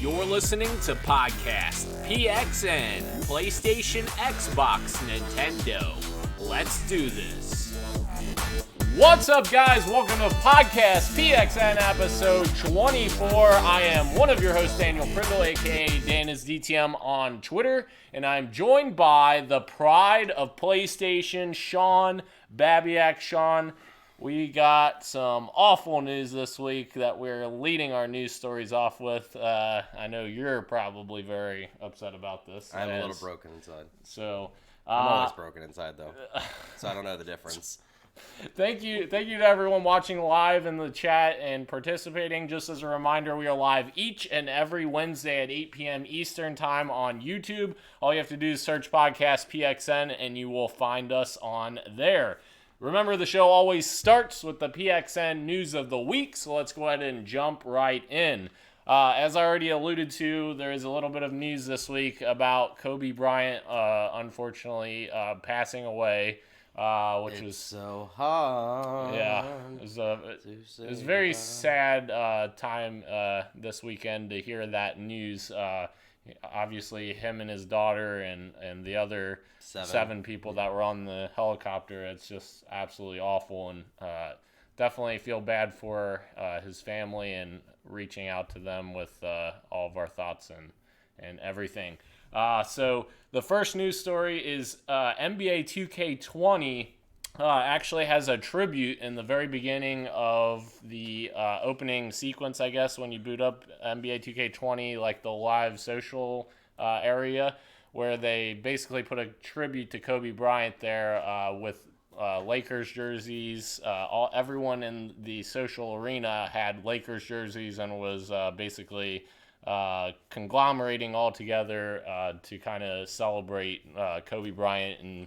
You're listening to Podcast PXN, PlayStation, Xbox, Nintendo. Let's do this. What's up, guys? Welcome to Podcast PXN episode 24. I am one of your hosts, Daniel Prindle, aka Dana's DTM on Twitter, and I'm joined by the pride of PlayStation, Sean Babiak. Sean, we got some awful news this week that we're leading our news stories off with. I know you're probably very upset about this. I'm a little broken inside. So I'm always broken inside, though, so I don't know the difference. Thank you to everyone watching live in the chat and participating. Just as a reminder, we are live each and every Wednesday at 8 p.m. Eastern Time on YouTube. All you have to do is search Podcast PXN, and you will find us on there. Remember, the show always starts with the PXN news of the week, so let's go ahead and jump right in. As I already alluded to, there is a little bit of news this week about Kobe Bryant, unfortunately, passing away, which was so hard. Yeah, it was a very sad time this weekend to hear that news. Obviously, him and his daughter and the other seven people that were on the helicopter. It's just absolutely awful, and definitely feel bad for his family and reaching out to them with all of our thoughts and everything. So the first news story is NBA 2K20 actually has a tribute in the very beginning of the opening sequence, I guess, when you boot up NBA 2K20, like the live social area, where they basically put a tribute to Kobe Bryant there with Lakers jerseys. Everyone in the social arena had Lakers jerseys and was basically conglomerating all together to kind of celebrate Kobe Bryant and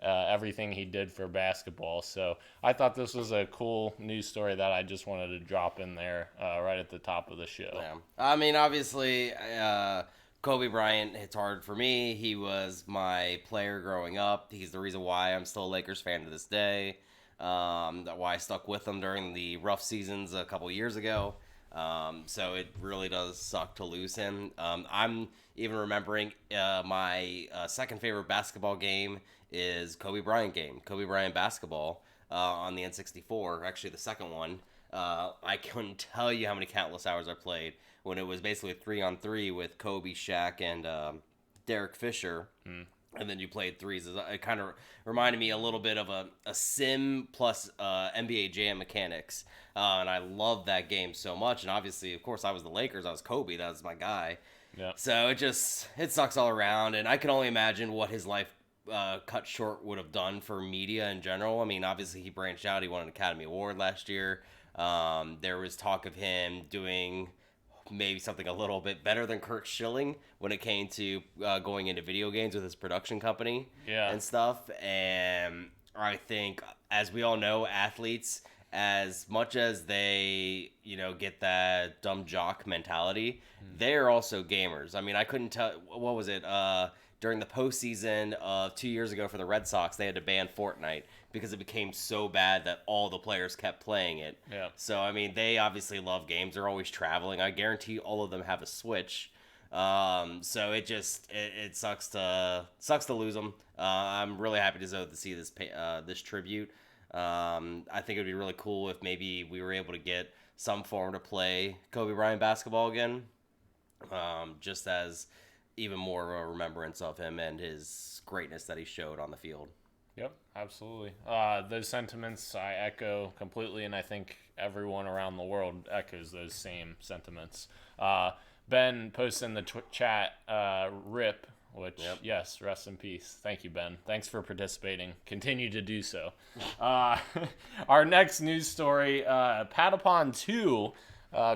everything he did for basketball. So I thought this was a cool news story that I just wanted to drop in there right at the top of the show. Yeah. I mean, obviously, Kobe Bryant hits hard for me. He was my player growing up. He's the reason why I'm still a Lakers fan to this day. Why I stuck with him during the rough seasons a couple years ago. So it really does suck to lose him. I'm even remembering my second favorite basketball game is Kobe Bryant game. Kobe Bryant basketball on the N64. Actually, the second one. I couldn't tell you how many countless hours I played when it was basically a 3-on-3 with Kobe, Shaq, and Derek Fisher. And then you played threes. It kind of reminded me a little bit of a sim plus NBA Jam mechanics. And I love that game so much. And obviously, of course, I was the Lakers. I was Kobe. That was my guy. Yeah. So it sucks all around. And I can only imagine what his life cut short would have done for media in general. I mean, obviously, he branched out. He won an Academy Award last year. There was talk of him doing maybe something a little bit better than Kirk Schilling when it came to going into video games with his production company and stuff. And I think, as we all know, athletes, as much as they, get that dumb jock mentality, they're also gamers. I mean, I couldn't tell, what was it, during the postseason of 2 years ago for the Red Sox, they had to ban Fortnite because it became so bad that all the players kept playing it. Yeah. So, I mean, they obviously love games. They're always traveling. I guarantee all of them have a Switch. So it sucks to lose them. I'm really happy to see this tribute. I think it would be really cool if maybe we were able to get some form to play Kobe Bryant basketball again, just as even more of a remembrance of him and his greatness that he showed on the field. Yep, absolutely. Those sentiments I echo completely, and I think everyone around the world echoes those same sentiments. Ben posted in the chat, RIP, which, yes, rest in peace. Thank you, Ben. Thanks for participating. Continue to do so. Our next news story, Patapon 2.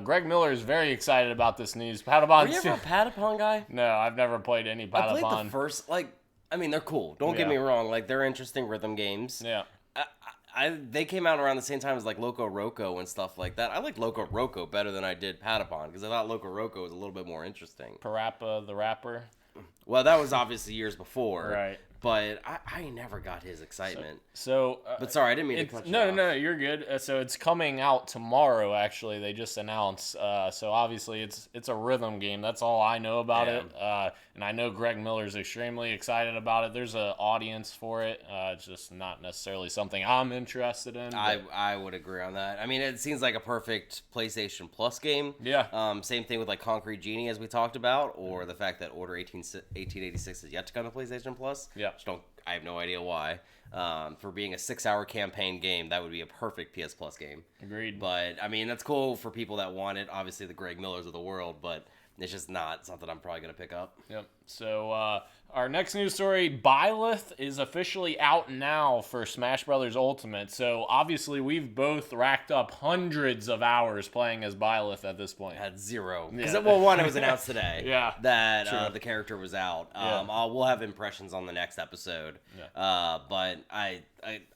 Greg Miller is very excited about this news. Patapon. Were you ever a Patapon guy? No, I've never played any Patapon. I played the first, they're cool. Don't get me wrong. They're interesting rhythm games. Yeah. They came out around the same time as Loco Roco and stuff like that. I liked Loco Roco better than I did Patapon because I thought Loco Roco was a little bit more interesting. Parappa the Rapper. Well, that was obviously years before. Right. but I never got his excitement. But sorry, I didn't mean to cut you off. No, you're good. So it's coming out tomorrow. Actually, they just announced. So obviously, it's a rhythm game. That's all I know about it. And I know Greg Miller's extremely excited about it. There's an audience for it. It's just not necessarily something I'm interested in. I would agree on that. I mean, it seems like a perfect PlayStation Plus game. Yeah. Same thing with like Concrete Genie, as we talked about, or the fact that Order 1886 is yet to come to PlayStation Plus. Yeah. I have no idea why. For being a 6-hour campaign game, that would be a perfect PS Plus game. Agreed. But I mean, that's cool for people that want it. Obviously, the Greg Millers of the world, but it's just not something I'm probably going to pick up. Yep. So our next news story, Byleth is officially out now for Smash Brothers Ultimate. So obviously we've both racked up hundreds of hours playing as Byleth at this point. Had 0. Yeah. One, it was announced today. Yeah. That the character was out. Yeah. We'll have impressions on the next episode. Yeah. But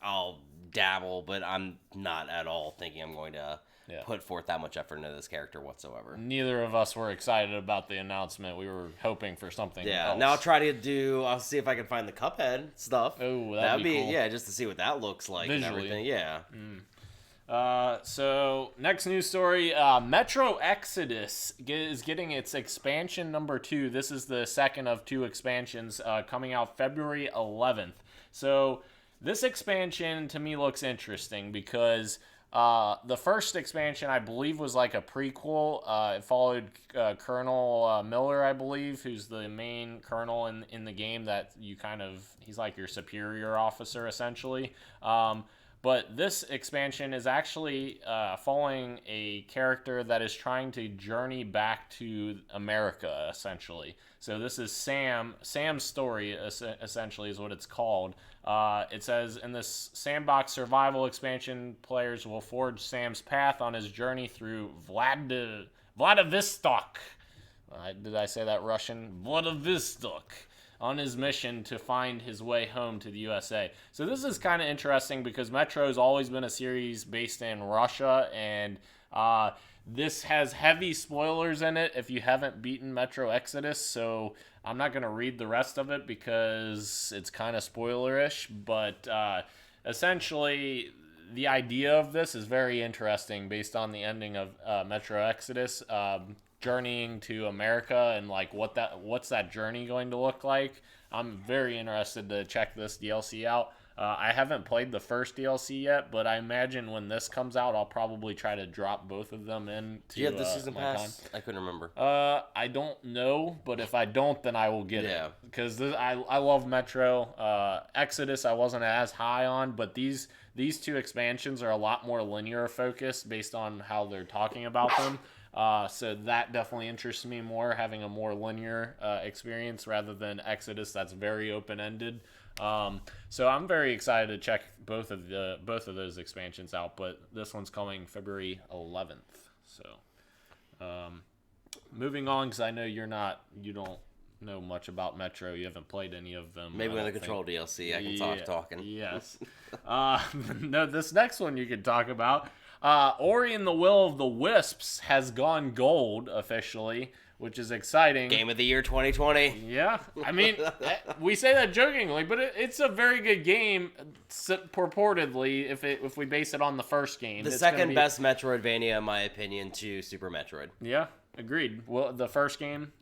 I'll dabble, but I'm not at all thinking I'm going to put forth that much effort into this character whatsoever. Neither of us were excited about the announcement. We were hoping for something else. Now I'll see if I can find the Cuphead stuff. Oh, that'd be cool. Yeah, just to see what that looks like visually. And everything. Yeah. So next news story, Metro Exodus is getting its expansion number 2. This is the second of 2 expansions coming out February 11th. So this expansion to me looks interesting because the first expansion, I believe, was like a prequel. It followed Colonel Miller, I believe, who's the main colonel in the game that he's like your superior officer, essentially. But this expansion is actually following a character that is trying to journey back to America, essentially. So this is Sam's story, essentially, is what it's called. It says, in this sandbox survival expansion, players will forge Sam's path on his journey through Vladivostok. Did I say that Russian? Vladivostok. On his mission to find his way home to the USA. So this is kind of interesting because Metro's always been a series based in Russia, and this has heavy spoilers in it if you haven't beaten Metro Exodus, so I'm not going to read the rest of it because it's kind of spoilerish, but essentially the idea of this is very interesting based on the ending of Metro Exodus. Journeying to America and like what's that journey going to look like. I'm very interested to check this DLC out. I haven't played the first DLC yet, but I imagine when this comes out, I'll probably try to drop both of them in. Do you have the season pass? I couldn't remember. I don't know, but if I don't, then I will get it. Because I love Metro. Exodus I wasn't as high on, but these 2 expansions are a lot more linear focused based on how they're talking about them. So that definitely interests me more, having a more linear experience rather than Exodus that's very open-ended. So I'm very excited to check both of those expansions out, but this one's coming February 11th. So moving on, because I know you don't know much about Metro. You haven't played any of them. Maybe with the Control DLC, I can stop talking. Yes. No, this next one you can talk about. Ori and the Will of the Wisps has gone gold officially, which is exciting. Game of the year 2020. Yeah. I mean, we say that jokingly, but it's a very good game, purportedly, if we base it on the first game. The second best Metroidvania, in my opinion, to Super Metroid. Yeah, agreed. Well, the first game?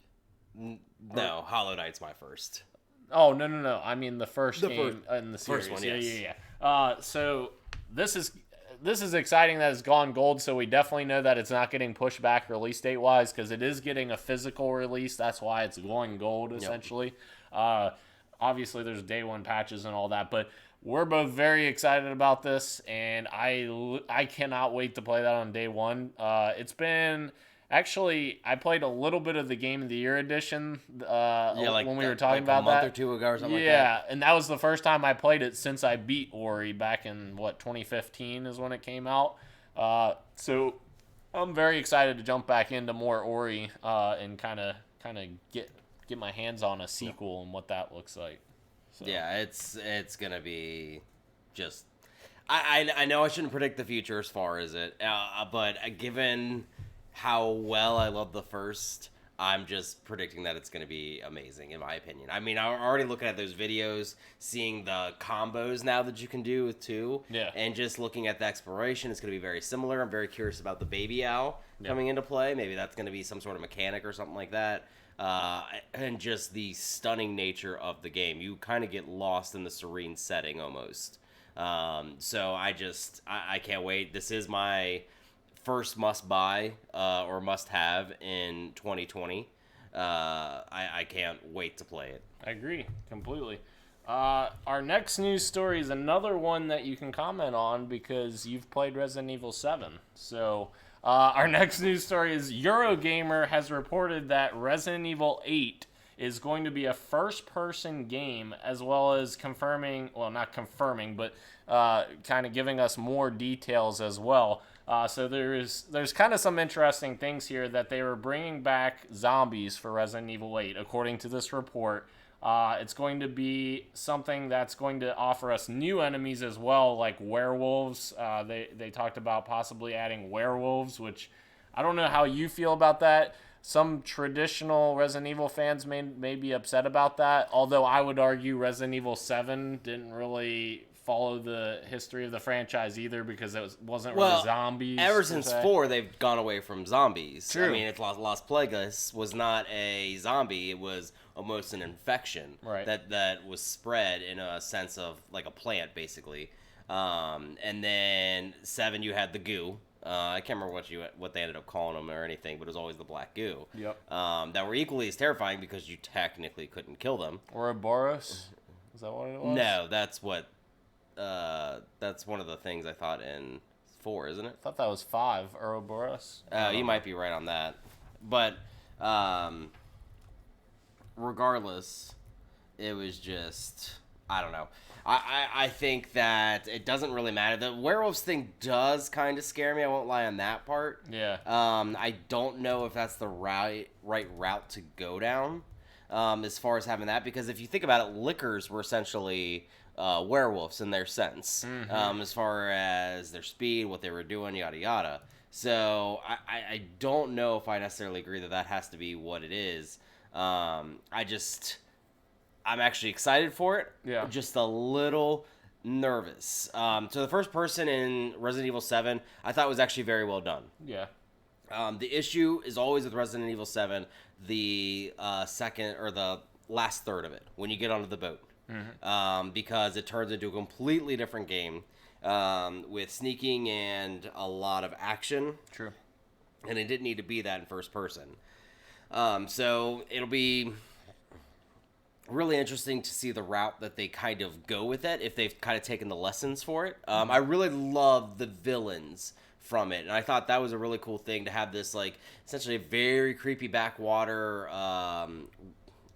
No, Hollow Knight's my first. Oh, no. I mean the first game in the series. First one, yes. Yeah. So this is exciting that it's gone gold, so we definitely know that it's not getting pushed back release date-wise because it is getting a physical release. That's why it's going gold, essentially. Yep. Obviously, there's day one patches and all that, but we're both very excited about this, and I cannot wait to play that on day one. It's been... Actually, I played a little bit of the Game of the Year edition when we were talking about that. A month or 2 ago or something like that. Yeah, and that was the first time I played it since I beat Ori back in, 2015 is when it came out. So I'm very excited to jump back into more Ori and kind of get my hands on a sequel and what that looks like. So. Yeah, it's going to be just... I know I shouldn't predict the future as far as it, but given... how well I love the first, I'm just predicting that it's going to be amazing, in my opinion. I mean, I'm already looking at those videos, seeing the combos now that you can do with 2. Yeah. And just looking at the exploration, it's going to be very similar. I'm very curious about the baby owl coming into play. Maybe that's going to be some sort of mechanic or something like that. And just the stunning nature of the game. You kind of get lost in the serene setting almost. So I can't wait. This is my first must buy or must have in 2020. I can't wait to play it. I agree completely. Our next news story is another one that you can comment on because you've played Resident Evil 7. So our next news story is Eurogamer has reported that Resident Evil 8 is going to be a first-person game, as well as confirming, well, not confirming, but kind of giving us more details as well. So there's kind of some interesting things here that they were bringing back zombies for Resident Evil 8, according to this report. It's going to be something that's going to offer us new enemies as well, like werewolves. They talked about possibly adding werewolves, which I don't know how you feel about that. Some traditional Resident Evil fans may be upset about that, although I would argue Resident Evil 7 didn't really follow the history of the franchise either because it wasn't really zombies. Ever since 4, they've gone away from zombies. True. I mean, it's Las Plagas was not a zombie. It was almost an infection that was spread in a sense of like a plant, basically. And then 7, you had the goo. I can't remember what they ended up calling them or anything, but it was always the black goo. Yep. That were equally as terrifying because you technically couldn't kill them. Ouroboros? Is that what it was? No, that's one of the things I thought in 4, isn't it? I thought that was 5, Ouroboros. You might be right on that. But regardless, it was just, I don't know. I think that it doesn't really matter. The werewolves thing does kind of scare me. I won't lie on that part. Yeah. I don't know if that's the right route to go down as far as having that. Because if you think about it, lickers were essentially werewolves in their sense. As far as their speed, what they were doing, yada, yada. So I don't know if I necessarily agree that has to be what it is. I'm actually excited for it. Yeah. Just a little nervous. So the first person in Resident Evil 7, I thought was actually very well done. Yeah. The issue is always with Resident Evil 7, the second or the last third of it, when you get onto the boat. Because it turns into a completely different game with sneaking and a lot of action. True. And it didn't need to be that in first person. So it'll be really interesting to see the route that they kind of go with it, if they've kind of taken the lessons for it. I really love the villains from it, and I thought that was a really cool thing to have this, like, essentially a very creepy backwater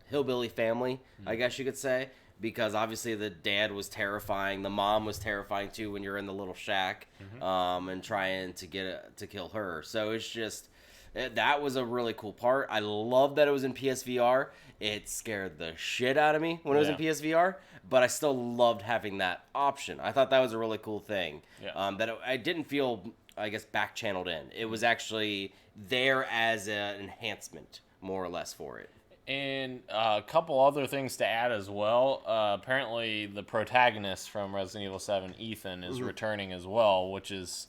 hillbilly family, I guess you could say, because obviously the dad was terrifying, the mom was terrifying too when you're in the little shack and trying to kill her. So it's just, that was a really cool part. I love that it was in PSVR. It scared the shit out of me when it was in PSVR, but I still loved having that option. I thought that was a really cool thing. I didn't feel, I guess, back-channeled in. It was actually there as an enhancement, more or less, for it. And a couple other things to add as well. Apparently, the protagonist from Resident Evil 7, Ethan, is returning as well, which is...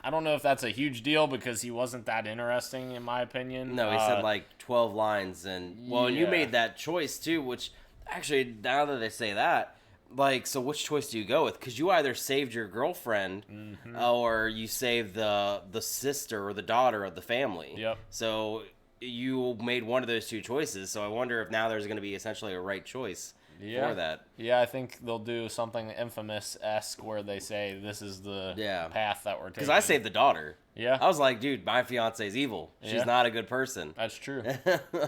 I don't know if that's a huge deal because he wasn't that interesting, in my opinion. No, he said like 12 lines, and and you made that choice too, which actually, now that they say that, like, so which choice do you go with? Because you either saved your girlfriend or you saved the sister or the daughter of the family. Yep. So you made one of those two choices, so I wonder if now there's going to be essentially a right choice for that. Yeah, I think they'll do something Infamous-esque where they say this is the path that we're taking. Because I saved the daughter. Yeah. I was like, dude, my fiance's evil. She's not a good person. That's true.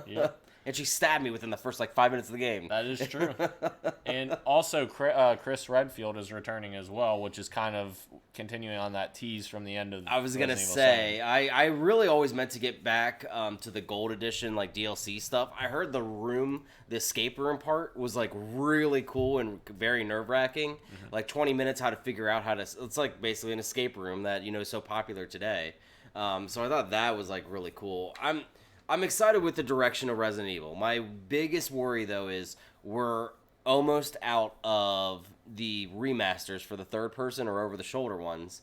Yeah. And she stabbed me within the first, 5 minutes of the game. That is true. And also, Chris Redfield is returning as well, which is kind of continuing on that tease from the end of I was going to say, I really always meant to get back to the Gold Edition, DLC stuff. I heard the escape room part was, really cool and very nerve-wracking. 20 minutes how to figure out how to... It's, basically an escape room that, is so popular today. So I thought that was, really cool. I'm excited with the direction of Resident Evil. My biggest worry, though, is we're almost out of the remasters for the third person or over-the-shoulder ones.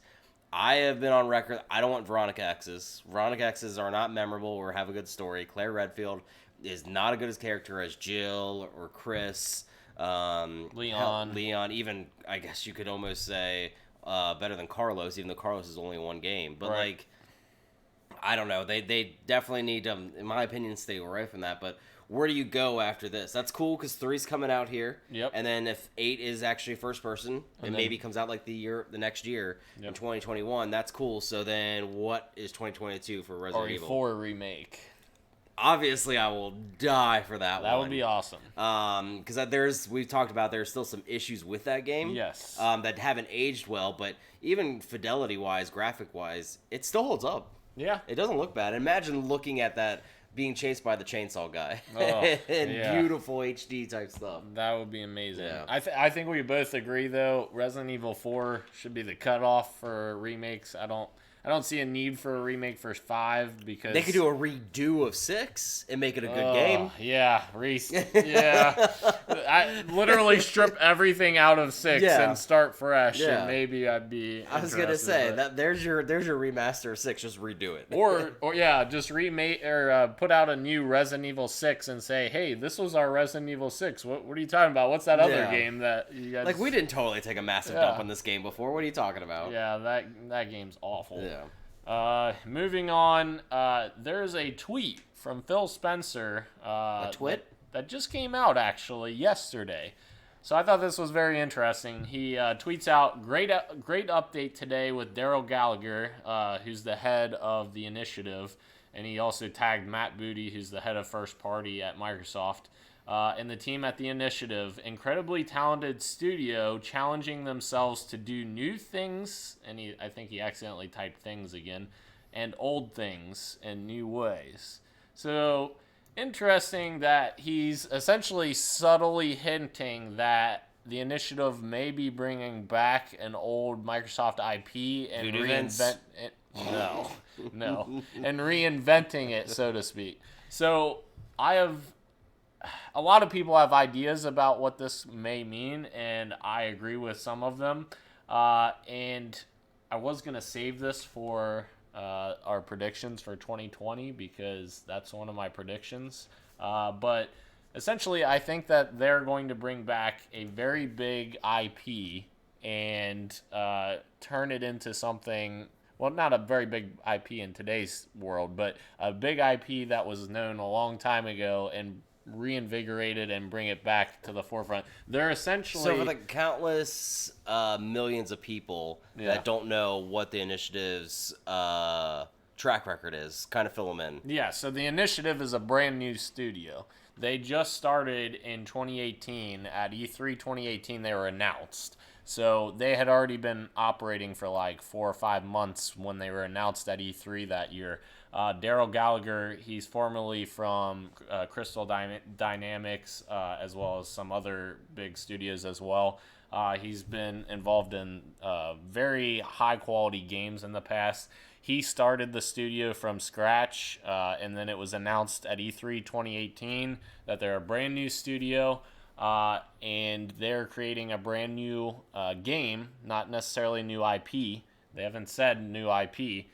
I have been on record, I don't want Veronica X's. Veronica X's are not memorable or have a good story. Claire Redfield is not as good a character as Jill or Chris. Leon, even, I guess you could almost say, better than Carlos, even though Carlos is only one game. But, right. I don't know. They definitely need to, in my opinion, stay away from that. But where do you go after this? That's cool because 3's coming out here. Yep. And then if 8 is actually first person, and maybe comes out like the next year in 2021, that's cool. So then what is 2022 for Resident Evil? Ori 4 remake. Obviously, I will die for that one. That would be awesome. Because we've talked about there's still some issues with that game. Yes. That haven't aged well, but even fidelity-wise, graphic-wise, it still holds up. Yeah. It doesn't look bad. Imagine looking at that being chased by the chainsaw guy. Beautiful HD type stuff. That would be amazing. Yeah. I think we both agree, though, Resident Evil 4 should be the cutoff for remakes. I don't see a need for a remake for 5 because they could do a redo of 6 and make it a good game. Yeah, I literally strip everything out of 6 and start fresh, and maybe I'd be. I was gonna say that there's your remaster of 6. Just redo it, or just remake or put out a new Resident Evil 6 and say, hey, this was our Resident Evil 6. What are you talking about? What's that other game that you guys like? We didn't totally take a massive dump on this game before. What are you talking about? Yeah, that game's awful. Yeah. Moving on, there's a tweet from Phil Spencer. A twit? That just came out, actually, yesterday. So I thought this was very interesting. He tweets out, great update today with Daryl Gallagher, who's the head of the initiative. And he also tagged Matt Booty, who's the head of first party at Microsoft. And the team at the initiative, incredibly talented studio, challenging themselves to do new things, and I think he accidentally typed things again, and old things in new ways. So, interesting that he's essentially subtly hinting that the initiative may be bringing back an old Microsoft IP and reinvent it. No, and reinventing it, so to speak. So, a lot of people have ideas about what this may mean, and I agree with some of them. And I was going to save this for our predictions for 2020 because that's one of my predictions. But essentially, I think that they're going to bring back a very big IP and turn it into something. Well, not a very big IP in today's world, but a big IP that was known a long time ago and reinvigorated and bring it back to the forefront. They're essentially... So for the countless millions of people that don't know what the initiative's track record is, kind of fill them in. Yeah, so the initiative is a brand new studio. They just started in 2018. At E3 2018, they were announced. So they had already been operating for like 4 or 5 months when they were announced at E3 that year. Daryl Gallagher, he's formerly from Crystal Dynamics, as well as some other big studios as well. He's been involved in very high-quality games in the past. He started the studio from scratch, and then it was announced at E3 2018 that they're a brand new studio, and they're creating a brand new game, not necessarily new IP. They haven't said new IP.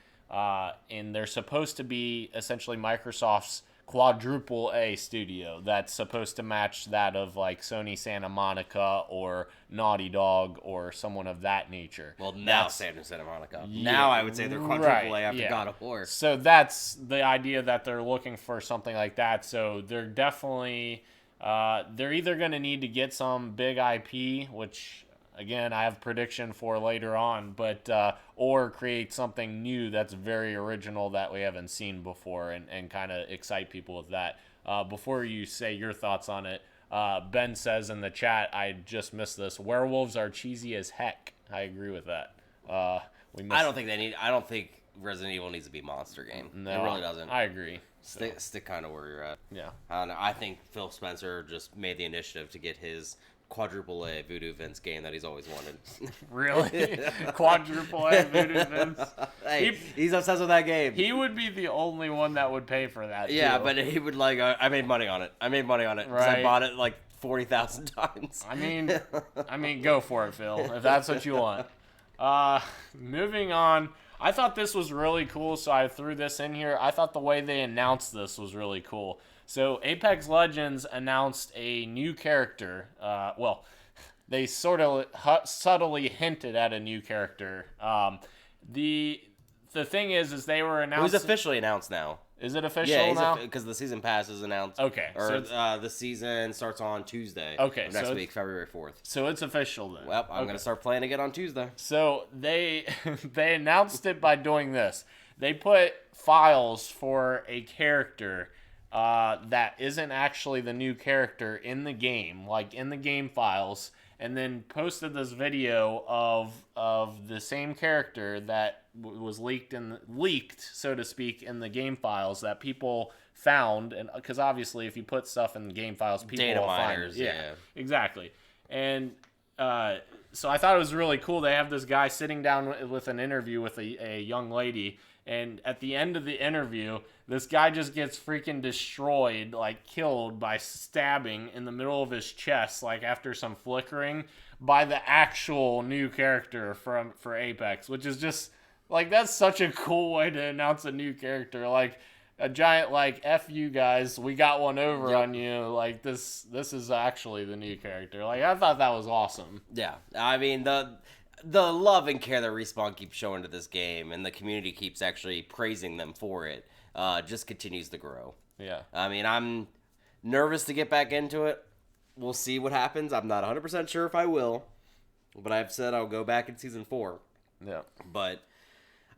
And they're supposed to be essentially Microsoft's quadruple A studio that's supposed to match that of like Sony Santa Monica or Naughty Dog or someone of that nature. Well, now Santa Monica. Yeah, now I would say they're quadruple A after God of War. So that's the idea that they're looking for something like that. So they're definitely they're either going to need to get some big IP, which again, I have a prediction for later on, but or create something new that's very original that we haven't seen before and kind of excite people with that. Before you say your thoughts on it, Ben says in the chat, I just missed this, werewolves are cheesy as heck. I agree with that. I don't think Resident Evil needs to be a monster game. No, it really doesn't. I agree. Stick kind of where you're at. Yeah. I don't know. I think Phil Spencer just made the initiative to get his quadruple A Voodoo Vince game that he's always wanted. Really? Quadruple A Voodoo Vince? Hey, he's obsessed with that game. He would be the only one that would pay for that, Yeah, too. but he would I made money on it. Right. I bought it 40,000 times. I mean, go for it, Phil, if that's what you want. Moving on. I thought this was really cool, so I threw this in here. I thought the way they announced this was really cool. So Apex Legends announced a new character. They sort of subtly hinted at a new character. The thing is they were announced. It was officially announced now. Is it official now? Because the season pass is announced. Okay. The season starts on Tuesday. Okay. Next week, February 4th. So it's official then. Well, I'm going to start playing again on Tuesday. So they announced it by doing this. They put files for a character that isn't actually the new character in the game, like in the game files, and then posted this video of the same character that was leaked, so to speak, in the game files that people found, and because obviously if you put stuff in the game files, people data will miners, find it. Yeah, exactly. And so I thought it was really cool. They have this guy sitting down with an interview with a young lady, and at the end of the interview, this guy just gets freaking destroyed, like killed by stabbing in the middle of his chest, like after some flickering, by the actual new character for Apex, which is just like, that's such a cool way to announce a new character. Like a giant like, F you guys, we got one over on you. Like this is actually the new character. Like I thought that was awesome. Yeah, I mean the love and care that Respawn keeps showing to this game, and the community keeps actually praising them for it, just continues to grow. Yeah. I mean, I'm nervous to get back into it. We'll see what happens. I'm not 100% sure if I will, but I've said I'll go back in Season 4. Yeah. But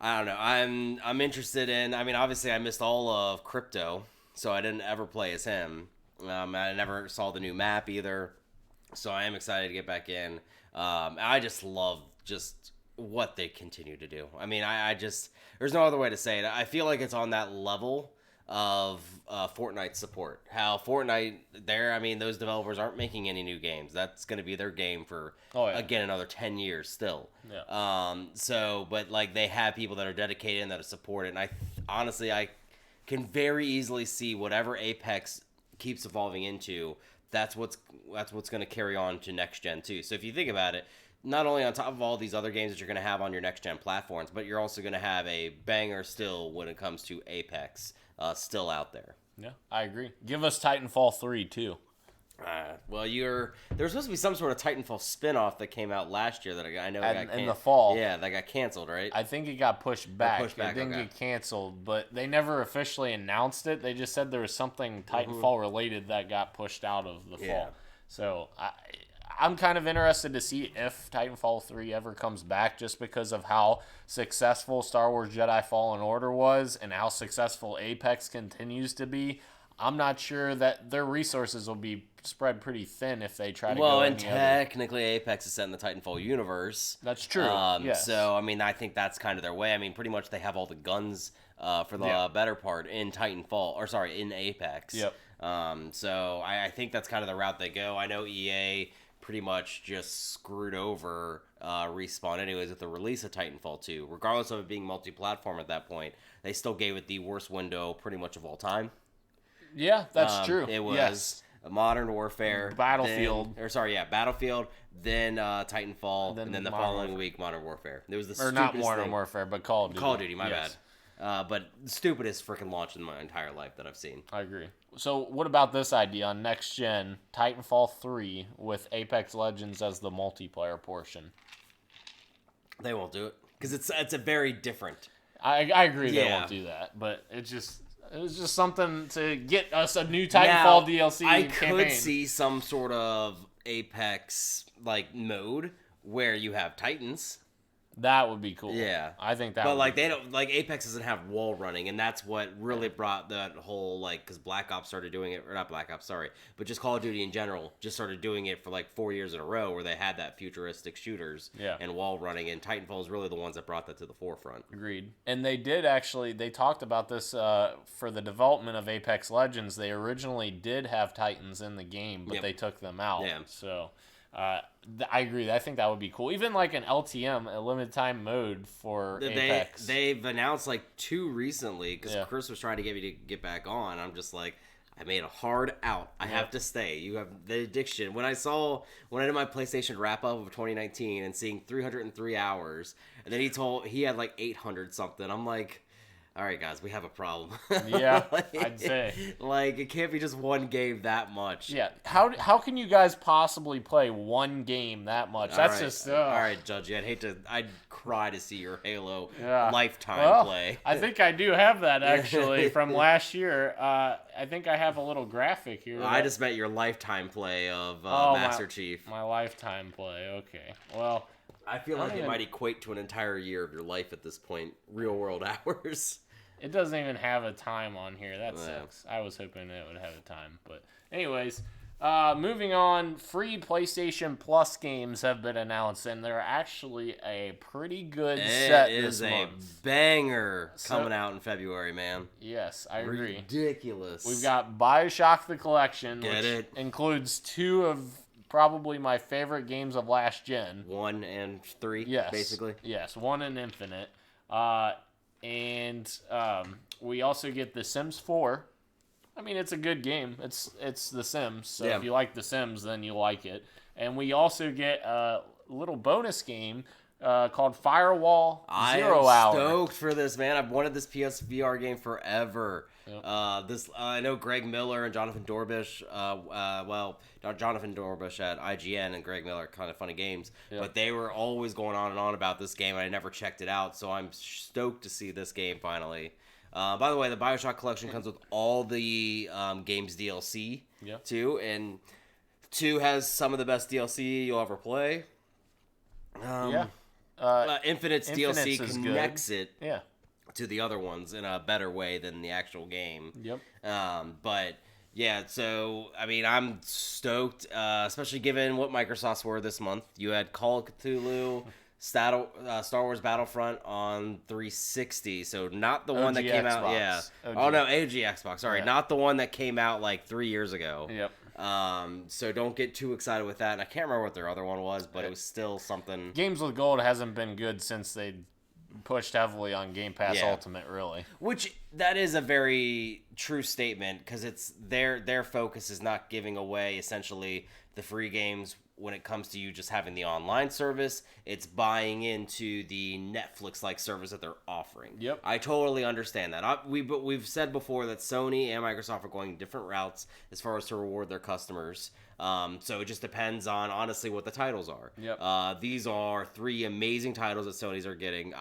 I don't know. I'm interested in. I mean, obviously, I missed all of Crypto, so I didn't ever play as him. I never saw the new map either, so I am excited to get back in. I just love just what they continue to do. I mean, I just there's no other way to say it. I feel like it's on that level of Fortnite support. How Fortnite, those developers aren't making any new games. That's going to be their game for, again, another 10 years still. Yeah. But like they have people that are dedicated and that support it. And I can very easily see whatever Apex keeps evolving into, that's what's going to carry on to next gen too. So if you think about it, not only on top of all these other games that you're going to have on your next gen platforms, but you're also going to have a banger still when it comes to Apex still out there. Yeah, I agree. Give us Titanfall 3 too. There's supposed to be some sort of Titanfall spin-off that came out last year that I know in the fall. Yeah, that got canceled, right? I think it got pushed back. It didn't get canceled, but they never officially announced it. They just said there was something Titanfall related that got pushed out of the fall. So I'm kind of interested to see if Titanfall 3 ever comes back, just because of how successful Star Wars Jedi Fallen Order was and how successful Apex continues to be. I'm not sure that their resources will be spread pretty thin if they try to go any other. Well, and technically Apex is set in the Titanfall universe. That's true. Yes. So, I mean, I think that's kind of their way. I mean, pretty much they have all the guns for the better part in in Apex. Yep. So I think that's kind of the route they go. I know EA pretty much just screwed over Respawn anyways with the release of Titanfall 2. Regardless of it being multi-platform at that point, they still gave it the worst window pretty much of all time. Yeah, that's true. It was Modern Warfare, Battlefield, Battlefield, then Titanfall, and then the following week Modern Warfare. It was the stupidest not Modern Warfare, but Call of Duty. Call of Duty, my bad. But the stupidest freaking launch in my entire life that I've seen. I agree. So what about this idea on next gen, Titanfall 3 with Apex Legends as the multiplayer portion? They won't do it because it's a very different. I agree they won't do that, but it was just something to get us a new Titanfall DLC campaign. Could see some sort of Apex like mode where you have Titans. That would be cool. Yeah, I think that. But they don't Apex doesn't have wall running, and that's what really brought that whole because Black Ops started doing it, or not Black Ops, sorry, but just Call of Duty in general just started doing it for 4 years in a row, where they had that futuristic shooters and wall running, and Titanfall is really the ones that brought that to the forefront. Agreed. And they talked about this for the development of Apex Legends. They originally did have Titans in the game, but they took them out. Yeah. So. I agree. I think that would be cool. Even like an LTM, a limited time mode for Apex. They've announced like 2 recently because Chris was trying to get me to get back on. I'm just like, I made a hard out. I have to stay. You have the addiction. When I did my PlayStation wrap up of 2019 and seeing 303 hours, and then he had like 800 something. I'm like, all right, guys, we have a problem. Yeah, I'd say. Like, it can't be just one game that much. Yeah, how can you guys possibly play one game that much? That's just... All right, Judgy, I'd cry to see your Halo lifetime play. I think I do have that, actually, from last year. I think I have a little graphic here. I just meant your lifetime play of Master Chief. My lifetime play, okay. Well... I feel like it might equate to an entire year of your life at this point, real-world hours. It doesn't even have a time on here. That sucks. I was hoping it would have a time. But anyways, moving on, free PlayStation Plus games have been announced, and they're actually a pretty good set this month. It is a banger coming out in February, man. Yes, I agree. Ridiculous. We've got BioShock the Collection, which includes 2 of probably my favorite games of last gen. 1 and 3, basically. Yes, 1 and Infinite. And we also get The Sims 4. I mean, it's a good game. It's The Sims, so if you like The Sims, then you like it. And we also get a little bonus game called Firewall Zero Hour. I am stoked for this, man. I've wanted this PSVR game forever. Yep. I know Greg Miller and Jonathan Dorbish. Jonathan Dorbish at IGN and Greg Miller, kind of funny games. Yep. But they were always going on and on about this game, and I never checked it out. So I'm stoked to see this game finally. By the way, the BioShock collection comes with all the games DLC too, and 2 has some of the best DLC you'll ever play. Infinite's DLC connects it to the other ones in a better way than the actual game. Yep. But yeah, so I mean, I'm stoked, especially given what Microsoft's were this month. You had Call of Cthulhu, Star Wars Battlefront on 360, so not the one that came out. Yeah. OG. Oh no, AG Xbox. Sorry, not the one that came out like 3 years ago. Yep. So don't get too excited with that. And I can't remember what their other one was, but it was still something. Games with Gold hasn't been good since they pushed heavily on Game Pass Ultimate, really. Which, that is a very true statement, because it's their focus is not giving away, essentially, the free games when it comes to you just having the online service. It's buying into the Netflix-like service that they're offering. Yep. I totally understand that. We've said before that Sony and Microsoft are going different routes as far as to reward their customers. So it just depends on, honestly, what the titles are. Yep. These are 3 amazing titles that Sony's are getting.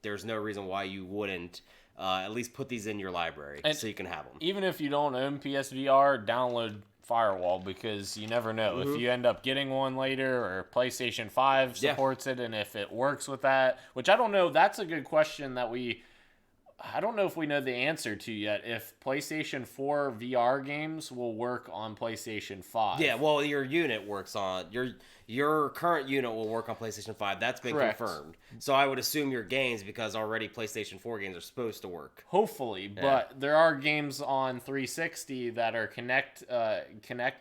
There's no reason why you wouldn't at least put these in your library so you can have them. Even if you don't own PSVR, download Firewall, because you never know. Mm-hmm. If you end up getting one later, or PlayStation 5 supports it, and if it works with that, which I don't know, that's a good question that I don't know if we know the answer to yet, if PlayStation 4 VR games will work on PlayStation 5. Yeah, well, your unit works on... Your current unit will work on PlayStation 5. That's been confirmed. So I would assume your games, because already PlayStation 4 games are supposed to work. Hopefully, but there are games on 360 that are Connect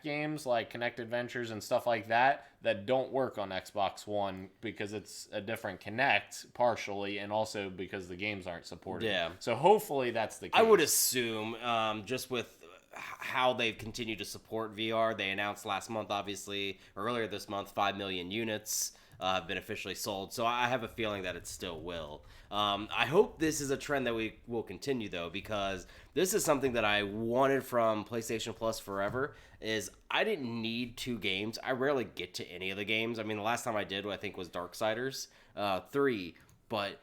games, like Connect Adventures and stuff like that don't work on Xbox One, because it's a different Connect, partially, and also because the games aren't supported. Yeah. So hopefully that's the case. I would assume, just with how they've continued to support VR. They announced last month, obviously, or earlier this month, 5 million units have been officially sold. So I have a feeling that it still will. I hope this is a trend that we will continue, though, because this is something that I wanted from PlayStation Plus forever, is I didn't need 2 games. I rarely get to any of the games. I mean, the last time I did, I think, was Darksiders 3, but...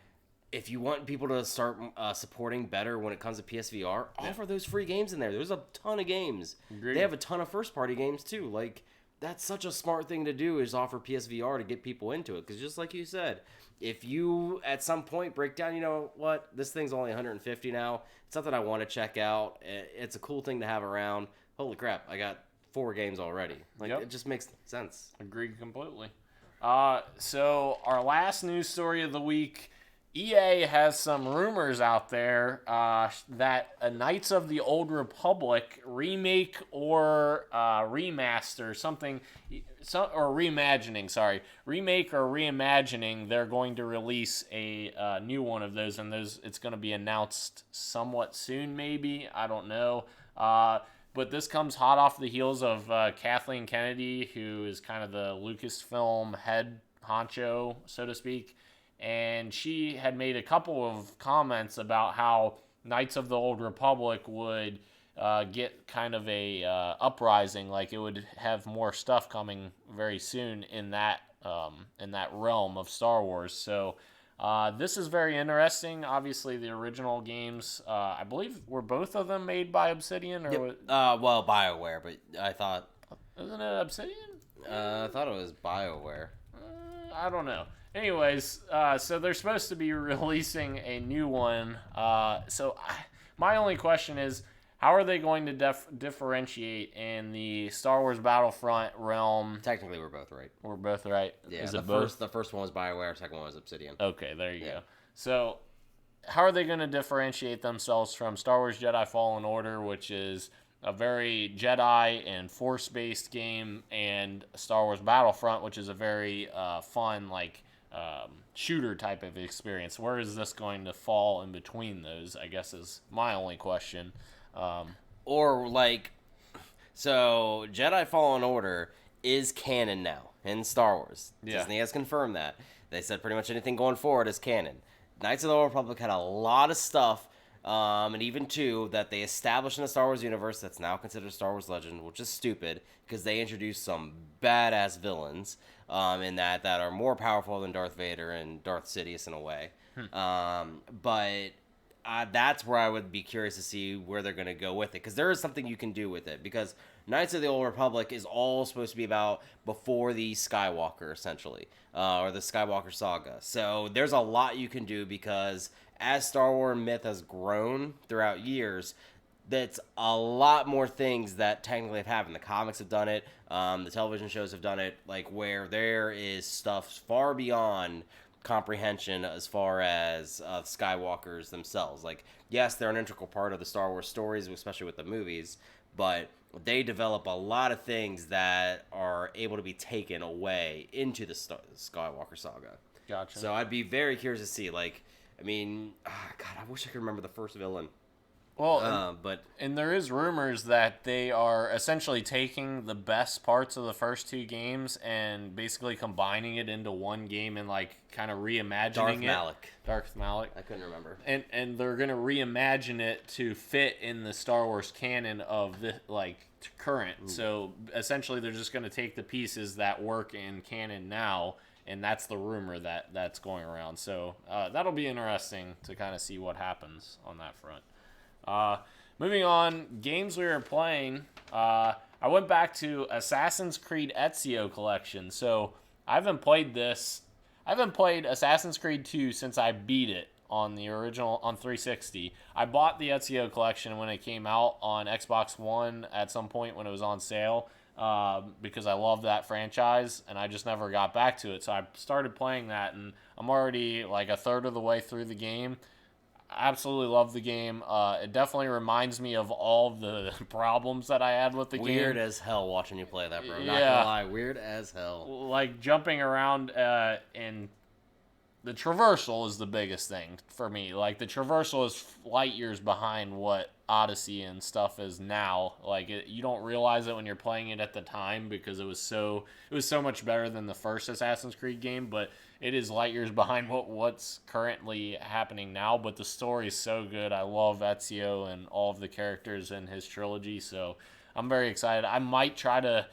If you want people to start supporting better when it comes to PSVR, offer those free games in there. There's a ton of games. Agreed. They have a ton of first-party games, too. Like, that's such a smart thing to do, is offer PSVR to get people into it. Because just like you said, if you, at some point, break down, you know what, this thing's only $150 now. It's something I want to check out. It's a cool thing to have around. Holy crap, I got 4 games already. Like, it just makes sense. Agreed completely. So, our last news story of the week EA has some rumors out there that a Knights of the Old Republic remake or remaster, or reimagining, remake or reimagining, they're going to release a new one of those, and it's going to be announced somewhat soon, maybe. I don't know. But this comes hot off the heels of Kathleen Kennedy, who is kind of the Lucasfilm head honcho, so to speak. And she had made a couple of comments about how Knights of the Old Republic would get kind of a uprising, like it would have more stuff coming very soon in that realm of Star Wars. So this is very interesting. Obviously, the original games, I believe, were both of them made by Obsidian, or yep. Well, BioWare, but I thought, isn't it Obsidian? I thought it was BioWare. I don't know. Anyways, so they're supposed to be releasing a new one. My only question is, how are they going to differentiate in the Star Wars Battlefront realm? Technically, we're both right. We're both right. Yeah, is it both? The first one was BioWare, second one was Obsidian. Okay, there you go. So, how are they going to differentiate themselves from Star Wars Jedi Fallen Order, which is a very Jedi and Force-based game, and Star Wars Battlefront, which is a very fun, shooter type of experience? Where is this going to fall in between those, I guess, is my only question. So Jedi Fallen Order is canon now in Star Wars. Yeah. Disney has confirmed that. They said pretty much anything going forward is canon. Knights of the Old Republic had a lot of stuff, and even two, that they established in the Star Wars universe that's now considered Star Wars legend, which is stupid, because they introduced some badass villains in that are more powerful than Darth Vader and Darth Sidious in a way. But that's where I would be curious to see where they're going to go with it, because there is something you can do with it, because Knights of the Old Republic is all supposed to be about before the Skywalker, essentially, or the Skywalker saga. So there's a lot you can do, because as Star Wars myth has grown throughout years, that's a lot more things that technically have happened. The comics have done it, the television shows have done it, where there is stuff far beyond comprehension as far as Skywalkers themselves. Yes, they're an integral part of the Star Wars stories, especially with the movies, but they develop a lot of things that are able to be taken away into the Skywalker saga. Gotcha. So I'd be very curious to see, God, I wish I could remember the first villain. Well, and there is rumors that they are essentially taking the best parts of the first two games and basically combining it into one game and kind of reimagining Darth Malak. I couldn't remember. And they're gonna reimagine it to fit in the Star Wars canon of the current. Ooh. So essentially, they're just gonna take the pieces that work in canon now, and that's the rumor that's going around. So that'll be interesting to kind of see what happens on that front. Moving on, games we were playing. I went back to Assassin's Creed Ezio Collection. So I haven't played Assassin's Creed 2 since I beat it on the original on 360. I bought the Ezio Collection when it came out on Xbox One at some point when it was on sale, because I love that franchise, and I just never got back to it. So I started playing that, and I'm already a third of the way through the game. Absolutely love the game. It definitely reminds me of all the problems that I had with the game. Weird as hell watching you play that, bro. Not gonna lie, weird as hell. Jumping around and the traversal is the biggest thing for me. The traversal is light years behind what Odyssey and stuff is now. You don't realize it when you're playing it at the time, because it was so much better than the first Assassin's Creed game, but it is light years behind what's currently happening now. But the story is so good. I love Ezio and all of the characters in his trilogy, so I'm very excited. I might try to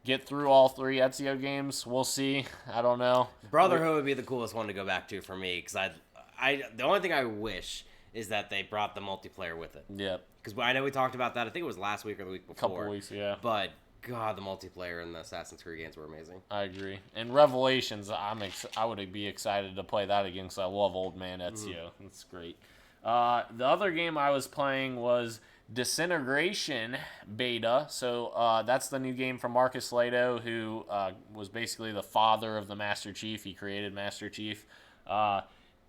get through all three Ezio games. We'll see. I don't know. Brotherhood would be the coolest one to go back to for me, because the only thing I wish is that they brought the multiplayer with it. Yep. Because I know we talked about that. I think it was last week or the week before. Couple weeks, yeah. But God, the multiplayer in the Assassin's Creed games were amazing. I agree. And Revelations, I would be excited to play that again, because I love Old Man Ezio. That's great. The other game I was playing was Disintegration Beta. So that's the new game from Marcus Lato, who was basically the father of the Master Chief. He created Master Chief.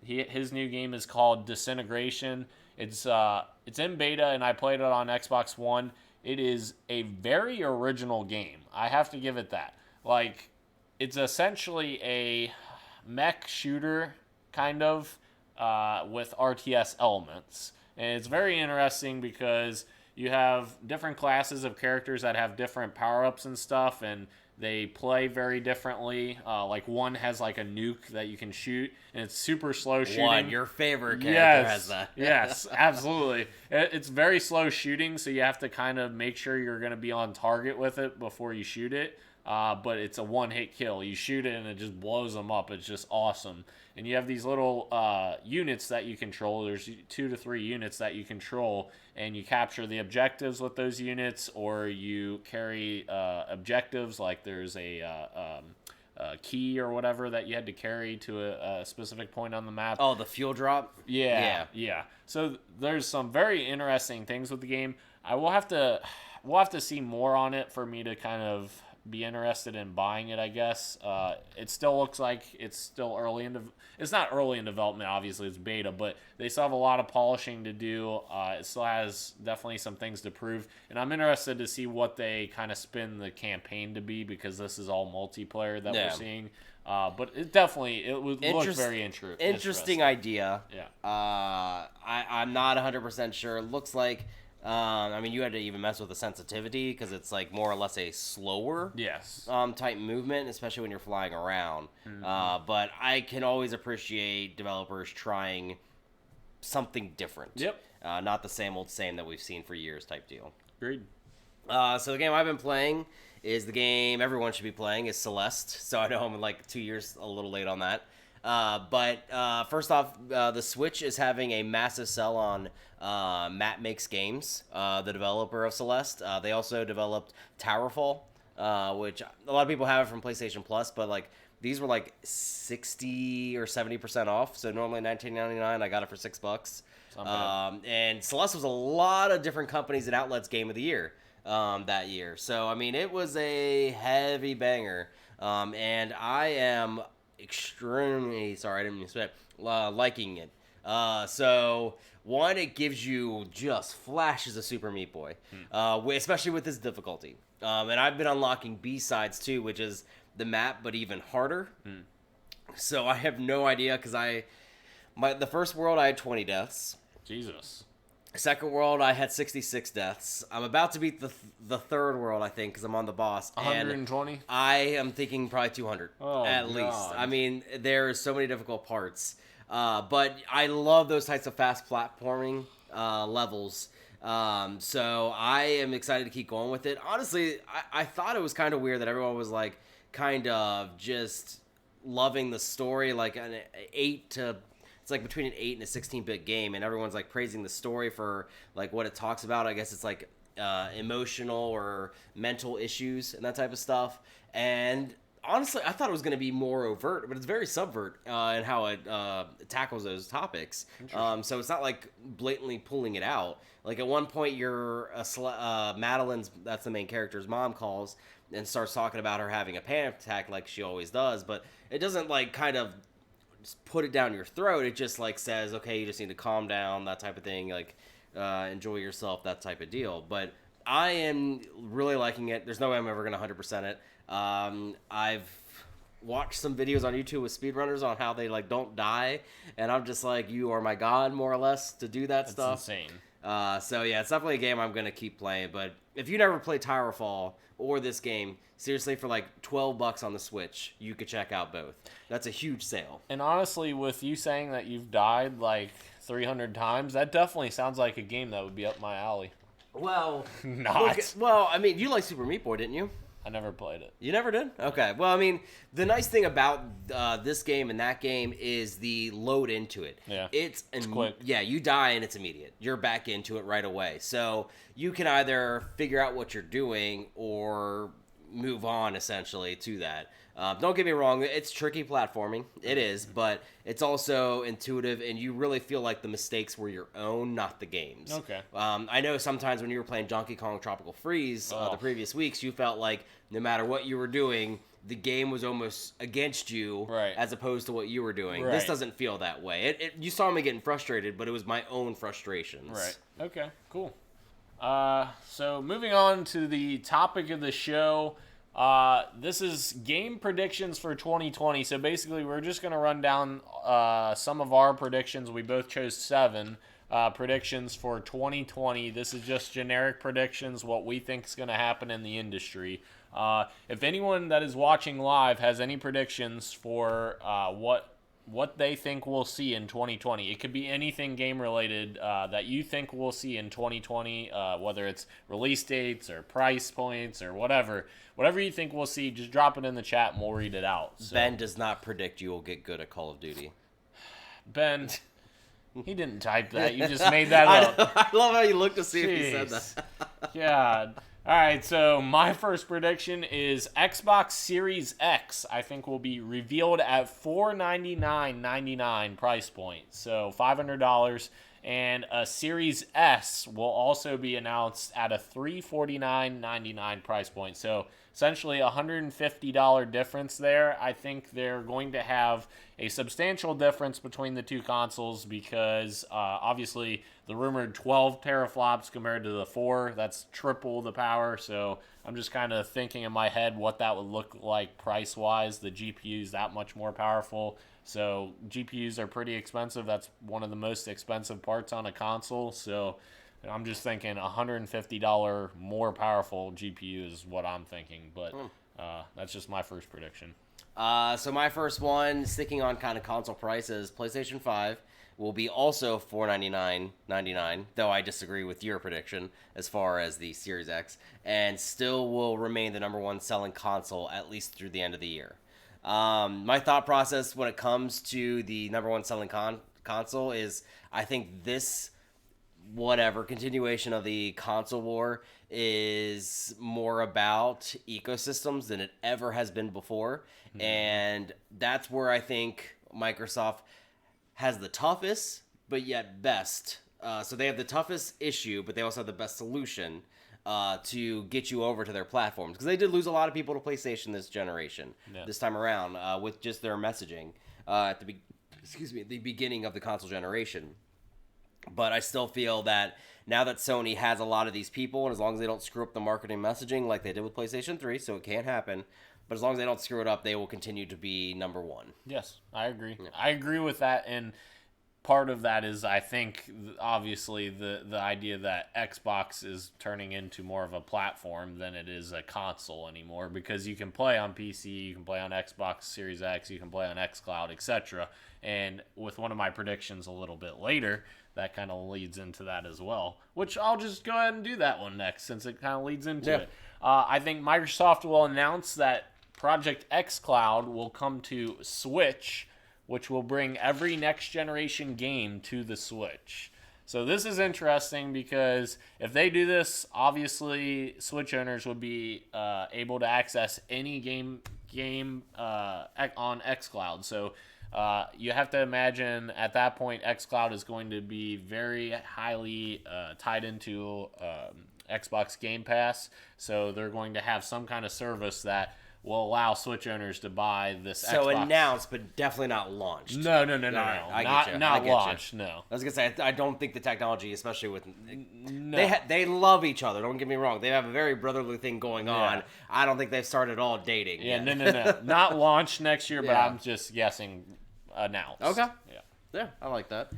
His new game is called Disintegration. It's in beta, and I played it on Xbox One. It is a very original game. I have to give it that. Like, it's essentially a mech shooter, kind of, with RTS elements. And it's very interesting because you have different classes of characters that have different power-ups and stuff, and they play very differently. Like, one has, like, a nuke that you can shoot, and it's super slow shooting. One, your favorite character has that. Yes, absolutely. It's very slow shooting, so you have to kind of make sure you're going to be on target with it before you shoot it. But it's a one-hit kill. You shoot it, and it just blows them up. It's just awesome. And you have these little units that you control. There's 2 to 3 units that you control, and you capture the objectives with those units, or you carry objectives. Like there's a key or whatever that you had to carry to a specific point on the map. Oh, the fuel drop? Yeah. So there's some very interesting things with the game. We'll have to see more on it for me to kind of be interested in buying it, I guess. It still looks like it's still early it's not early in development, obviously, it's beta, but they still have a lot of polishing to do. It still has definitely some things to prove, and I'm interested to see what they kind of spin the campaign to be, because this is all multiplayer that we're seeing. But it would look very interesting idea. Yeah. I'm not 100% sure. It looks like I mean, you had to even mess with the sensitivity because it's like more or less a slower type movement, especially when you're flying around. Mm-hmm. But I can always appreciate developers trying something different. Yep. Not the same old same that we've seen for years type deal. Agreed. So the game I've been playing is the game everyone should be playing is Celeste. So I know I'm like 2 years a little late on that. But first off, the Switch is having a massive sell on Matt Makes Games, the developer of Celeste. They also developed Towerfall, which a lot of people have it from PlayStation Plus, but like these were like 60 or 70% off. So normally $19.99, I got it for $6. And Celeste was a lot of different companies and outlets Game of the Year that year. So I mean, it was a heavy banger, and I am extremely sorry, I didn't mean to say liking it. So one, it gives you just flashes of Super Meat Boy, especially with this difficulty. And I've been unlocking B-sides too, which is the map, but even harder. So I have no idea because the first world I had 20 deaths. Jesus. Second world, I had 66 deaths. I'm about to beat the third world, I think, because I'm on the boss. 120? I am thinking probably 200 at least. I mean, there's so many difficult parts. But I love those types of fast platforming levels. So I am excited to keep going with it. Honestly, I thought it was kind of weird that everyone was like kind of just loving the story, like an 8 to... It's like between an 8 and a 16-bit game, and everyone's like praising the story for like what it talks about. I guess it's like emotional or mental issues and that type of stuff. And honestly, I thought it was going to be more overt, but it's very subvert in how it tackles those topics. So it's not like blatantly pulling it out. Like at one point, Madeline's, that's the main character's mom, calls and starts talking about her having a panic attack like she always does, but it doesn't like kind of put it down your throat. It just like says, okay, you just need to calm down, that type of thing, like enjoy yourself, that type of deal. But I am really liking it. There's no way I'm ever gonna 100% it. I've watched some videos on YouTube with speedrunners on how they like don't die, and I'm just like, you are my god, more or less, to do that stuff. Insane. So yeah, it's definitely a game I'm gonna keep playing. But if you never played Towerfall or this game, seriously, for like $12 on the Switch, you could check out both. That's a huge sale. And honestly, with you saying that you've died like 300 times, that definitely sounds like a game that would be up my alley. Well, not. Well, I mean, you liked Super Meat Boy, didn't you? I never played it. You never did? Okay. Well, I mean, the nice thing about this game and that game is the load into it. Yeah. It's quick. Yeah, you die and it's immediate. You're back into it right away. So you can either figure out what you're doing or move on, essentially, to that. Don't get me wrong, it's tricky platforming. It is, but it's also intuitive, and you really feel like the mistakes were your own, not the game's. Okay. I know sometimes when you were playing Donkey Kong Tropical Freeze the previous weeks, you felt like no matter what you were doing, the game was almost against you, as opposed to what you were doing. Right. This doesn't feel that way. You saw me getting frustrated, but it was my own frustrations. Right. Okay, cool. So moving on to the topic of the show, this is game predictions for 2020. So basically, we're just going to run down some of our predictions. We both chose 7 predictions for 2020. This is just generic predictions, what we think is going to happen in the industry. If anyone that is watching live has any predictions for what they think we'll see in 2020, it could be anything game related that you think we'll see in 2020, whether it's release dates or price points or whatever you think we'll see, just drop it in the chat and we'll read it out. So, Ben does not predict you will get good at Call of Duty. Ben, he didn't type that. You just made that up. I love how you looked to see if he said that. God. All right, so my first prediction is Xbox Series X, I think, will be revealed at $499.99 price point, so $500, and a Series S will also be announced at a $349.99 price point, so essentially a $150 difference there. I think they're going to have a substantial difference between the two consoles because obviously the rumored 12 teraflops compared to the 4, that's triple the power. So I'm just kind of thinking in my head what that would look like price-wise. The GPU's that much more powerful. So GPUs are pretty expensive. That's one of the most expensive parts on a console. So I'm just thinking $150 more powerful GPU is what I'm thinking. But that's just my first prediction. So my first one, sticking on kind of console prices, PlayStation 5 will be also $499.99, though I disagree with your prediction as far as the Series X, and still will remain the number 1 selling console at least through the end of the year. My thought process when it comes to the number 1 selling console is I think this continuation of the console war is more about ecosystems than it ever has been before. Mm-hmm. And that's where I think Microsoft has the toughest, but yet best. So they have the toughest issue, but they also have the best solution to get you over to their platforms. Because they did lose a lot of people to PlayStation this generation, this time around, with just their messaging at the beginning of the console generation. But I still feel that now that Sony has a lot of these people, and as long as they don't screw up the marketing messaging like they did with PlayStation 3, so it can't happen, but as long as they don't screw it up, they will continue to be number 1. Yes, I agree. Yeah. I agree with that, and part of that is I think, obviously, the idea that Xbox is turning into more of a platform than it is a console anymore, because you can play on PC, you can play on Xbox Series X, you can play on xCloud, etc. And with one of my predictions a little bit later, that kind of leads into that as well, which I'll just go ahead and do that one next since it kind of leads into it. I think Microsoft will announce that Project xCloud will come to Switch, which will bring every next-generation game to the Switch. So this is interesting because if they do this, obviously Switch owners would be able to access any game on xCloud. So you have to imagine at that point xCloud is going to be very highly tied into Xbox Game Pass. So they're going to have some kind of service that will allow Switch owners to buy this Xbox. So announced, but definitely not launched. No. Not launched, no. I was going to say, I don't think the technology, especially with... No. They love each other, don't get me wrong. They have a very brotherly thing going on. I don't think they've started all dating yet. No. Not launched next year, but I'm just guessing announced. Okay. Yeah, I like that.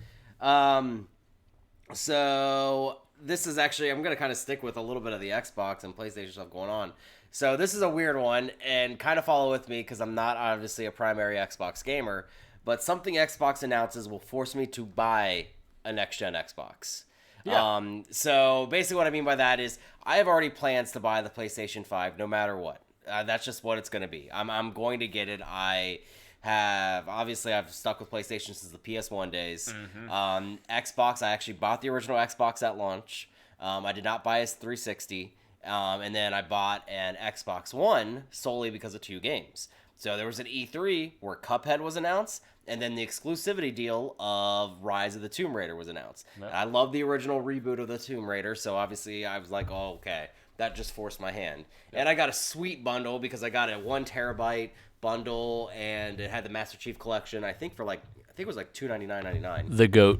So this is actually... I'm going to kind of stick with a little bit of the Xbox and PlayStation stuff going on. So this is a weird one, and kind of follow with me because I'm not obviously a primary Xbox gamer, but something Xbox announces will force me to buy a next-gen Xbox. Yeah. So basically what I mean by that is I have already plans to buy the PlayStation 5 no matter what. That's just what it's going to be. I'm going to get it. I've stuck with PlayStation since the PS1 days. Mm-hmm. Xbox, I actually bought the original Xbox at launch. I did not buy a 360. And then I bought an Xbox One solely because of 2 games. So there was an E3 where Cuphead was announced, and then the exclusivity deal of Rise of the Tomb Raider was announced. Yep. I love the original reboot of the Tomb Raider, so obviously I was like, oh, okay. that just forced my hand. Yep. And I got a sweet bundle because I got a 1 terabyte bundle, and it had the Master Chief Collection. I think it was like $299.99. The GOAT.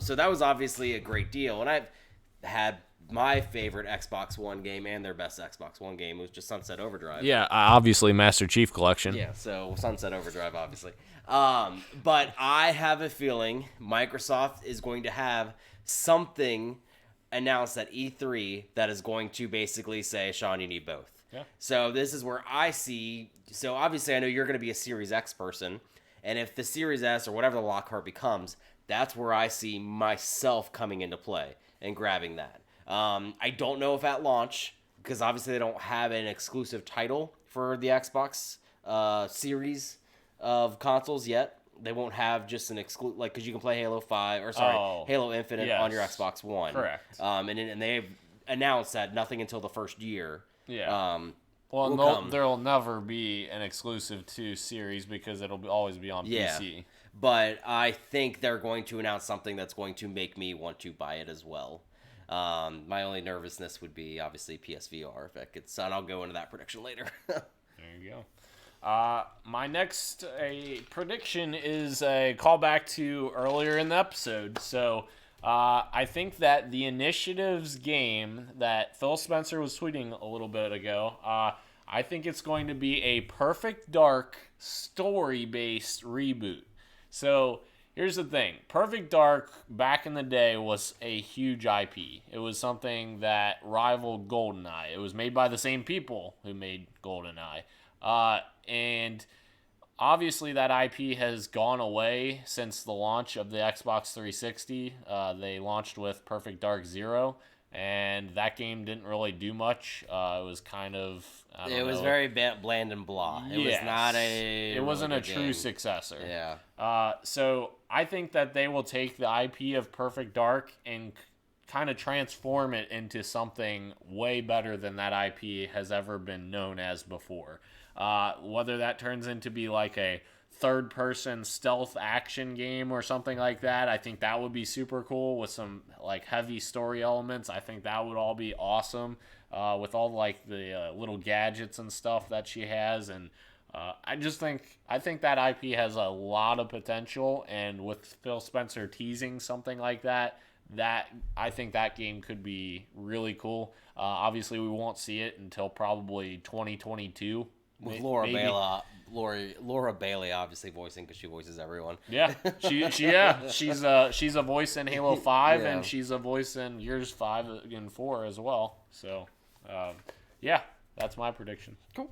So that was obviously a great deal, and I've had my favorite Xbox One game and their best Xbox One game was just Sunset Overdrive. Yeah, obviously Master Chief Collection. Yeah, so Sunset Overdrive, obviously. But I have a feeling Microsoft is going to have something announced at E3 that is going to basically say, Sean, you need both. Yeah. So this is where I see, so obviously I know you're going to be a Series X person, and if the Series S or whatever the Lockhart becomes, that's where I see myself coming into play and grabbing that. I don't know if at launch, because obviously they don't have an exclusive title for the Xbox series of consoles yet. They won't have just an exclusive, like, because you can play Halo Infinite on your Xbox One. Correct. And they've announced that nothing until the first year. Yeah. Well, there'll never be an exclusive to series because it'll always be on PC. But I think they're going to announce something that's going to make me want to buy it as well. My only nervousness would be obviously PSVR if it gets, and I'll go into that prediction later. There you go. My next prediction is a callback to earlier in the episode. So I think that the Initiatives game that Phil Spencer was tweeting a little bit ago, I think it's going to be a Perfect Dark story-based reboot. So here's the thing. Perfect Dark, back in the day, was a huge IP. It was something that rivaled GoldenEye. It was made by the same people who made GoldenEye. And obviously that IP has gone away since the launch of the Xbox 360. They launched with Perfect Dark Zero, and that game didn't really do much. It was kind of... It was very bland and blah. It was not a... It wasn't a true successor. Yeah. So I think that they will take the IP of Perfect Dark and kind of transform it into something way better than that IP has ever been known as before. Whether that turns into be like a third-person stealth action game or something like that, I think that would be super cool with some like heavy story elements. I think that would all be awesome with all like the little gadgets and stuff that she has, and I think that IP has a lot of potential, and with Phil Spencer teasing something like that I think that game could be really cool. Obviously, we won't see it until probably 2022. With Laura Bailey obviously voicing, because she voices everyone. Yeah, she's a voice in Halo 5, and she's a voice in Years 5 and 4 as well. So, that's my prediction. Cool.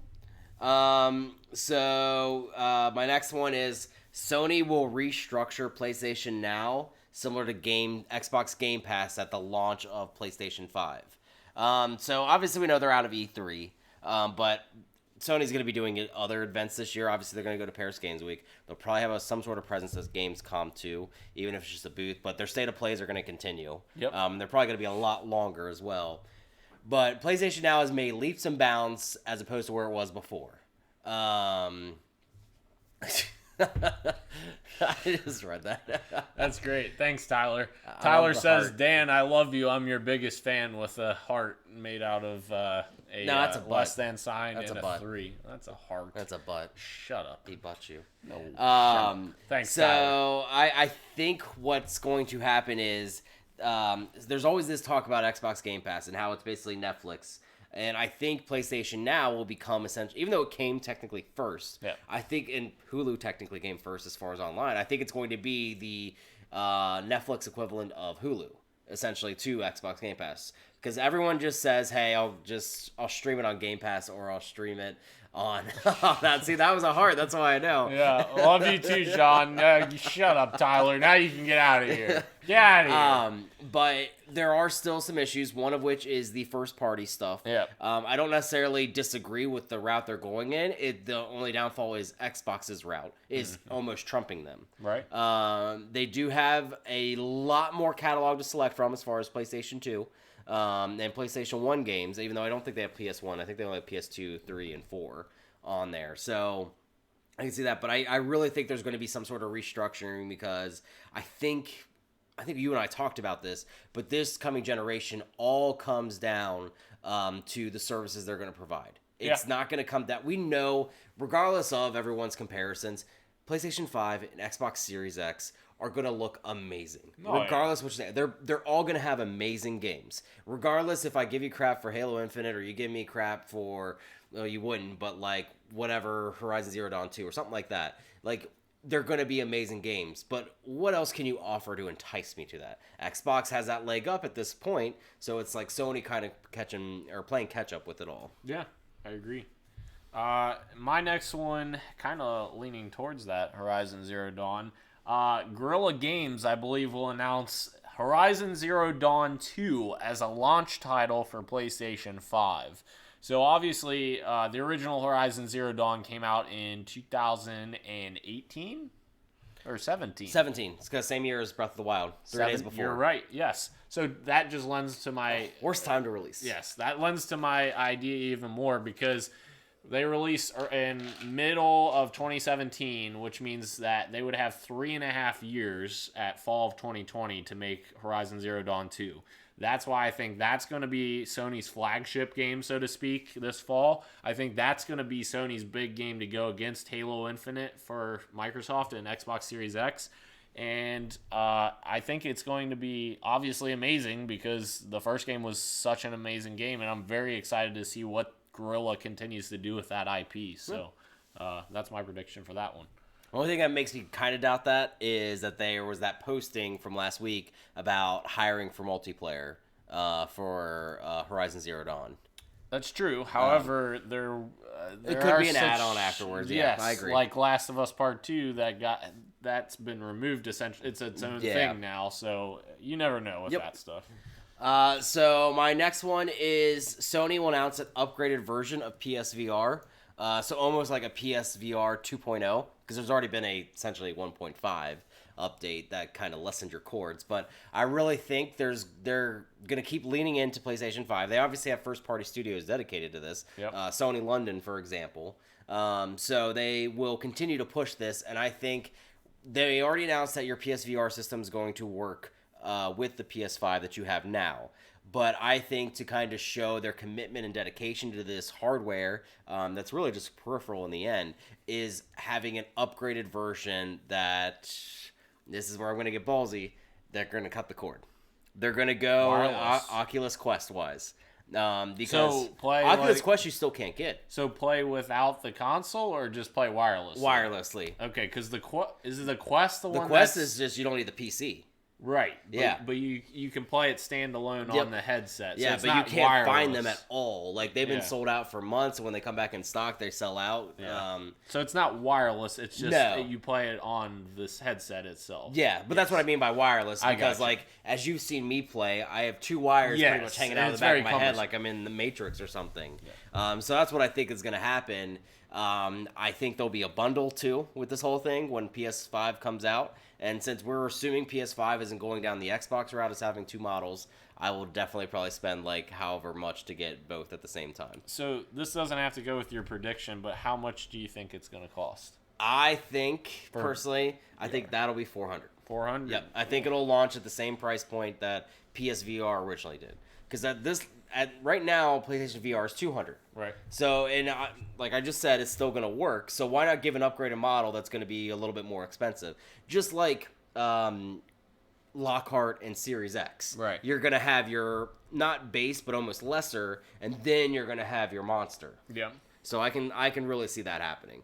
So my next one is Sony will restructure PlayStation Now similar to Xbox Game Pass at the launch of PlayStation 5. So obviously we know they're out of E3, but Sony's going to be doing other events this year. Obviously, they're going to go to Paris Games Week. They'll probably have some sort of presence at Gamescom too, even if it's just a booth. But their state of plays are going to continue. Yep. They're probably going to be a lot longer as well. But PlayStation Now has made leaps and bounds as opposed to where it was before. I just read that. That's great. Thanks, Tyler. Tyler says, heart. Dan, I love you. I'm your biggest fan, with a heart made out of that's a less than sign that's and a 3. That's a heart. That's a butt. Shut up. He butt you. No. Thanks, Tyler. So I think what's going to happen is there's always this talk about Xbox Game Pass and how it's basically Netflix. And I think PlayStation Now will become essential, even though it came technically first. Yeah. I think, and Hulu technically came first as far as online. I think it's going to be the Netflix equivalent of Hulu, essentially, to Xbox Game Pass. Because everyone just says, "Hey, I'll stream it on Game Pass, or I'll stream it on that." See, that was a heart. That's why I know. Yeah, love you too, Sean. Shut up, Tyler. Now you can get out of here. Get out of here. But there are still some issues. One of which is the first party stuff. Yeah. I don't necessarily disagree with the route they're going in. The only downfall is Xbox's route is almost trumping them. Right. They do have a lot more catalog to select from as far as PlayStation 2. And PlayStation 1 games, even though I don't think they have PS1. I think they only have PS2, 3, and 4 on there. So I can see that. But I really think there's going to be some sort of restructuring, because I think I think you and I talked about this, but this coming generation all comes down to the services they're going to provide. It's not going to come that we know, regardless of everyone's comparisons, PlayStation 5 and Xbox Series X are going to look amazing. Regardless of what you say, they're all going to have amazing games. Regardless if I give you crap for Halo Infinite or you give me crap for, well, you wouldn't, but like whatever, Horizon Zero Dawn 2 or something like that. Like, they're going to be amazing games. But what else can you offer to entice me to that? Xbox has that leg up at this point, so it's like Sony kind of playing catch up with it all. Yeah, I agree. My next one, kind of leaning towards that, Horizon Zero Dawn. Guerrilla Games, I believe, will announce Horizon Zero Dawn 2 as a launch title for PlayStation 5. So obviously, the original Horizon Zero Dawn came out in 2018 or 17. 17. It's the same year as Breath of the Wild. 3 days before. You're right. Yes. So that just lends to my worst time to release. Yes, that lends to my idea even more because they released in middle of 2017, which means that they would have 3.5 years at fall of 2020 to make Horizon Zero Dawn 2. That's why I think that's going to be Sony's flagship game, so to speak, this fall. I think that's going to be Sony's big game to go against Halo Infinite for Microsoft and Xbox Series X. And I think it's going to be obviously amazing because the first game was such an amazing game, and I'm very excited to see what Guerrilla continues to do with that IP. So that's my prediction for that one. The only thing that makes me kind of doubt that is that there was that posting from last week about hiring for multiplayer for Horizon Zero Dawn. That's true. However, it could be an add-on afterwards. Yes, I agree. Like Last of Us Part 2 that's been removed. Essentially, it's its own thing now. So you never know with that stuff. So my next one is Sony will announce an upgraded version of PSVR. So almost like a PSVR 2.0, because there's already been essentially 1.5 update that kind of lessened your cords. But I really think they're going to keep leaning into PlayStation 5. They obviously have first-party studios dedicated to this. Yep. Sony London, for example. So they will continue to push this, and I think they already announced that your PSVR system is going to work with the PS5 that you have now. But I think to kind of show their commitment and dedication to this hardware, that's really just peripheral in the end, is having an upgraded version that, this is where I'm going to get ballsy, they're going to cut the cord. They're going to go Oculus Quest-wise. Because Oculus Quest you still can't get. So play without the console or just play wirelessly? Wirelessly. Okay, because is the Quest the one? The Quest is just you don't need the PC. Right. But you can play it standalone on the headset. So but you can't find them at all. Like, they've been sold out for months, and when they come back in stock, they sell out. Yeah. So it's not wireless. It's just you play it on this headset itself. Yeah, but that's what I mean by wireless. Because, like, as you've seen me play, I have two wires pretty much hanging out of the back of my head like I'm in the Matrix or something. Yeah. So that's what I think is going to happen. I think there'll be a bundle, too, with this whole thing when PS5 comes out. And since we're assuming PS5 isn't going down the Xbox route, it's having two models, I will definitely probably spend, like, however much to get both at the same time. So this doesn't have to go with your prediction, but how much do you think it's going to cost? I think, personally, I think that'll be $400. $400? Yep. I think it'll launch at the same price point that PSVR originally did. Because right now, PlayStation VR is $200. Right. So, and like I just said, it's still going to work. So why not give an upgraded model that's going to be a little bit more expensive? Just like Lockhart and Series X. Right. You're going to have your, not base, but almost lesser, and then you're going to have your monster. Yeah. So I can really see that happening.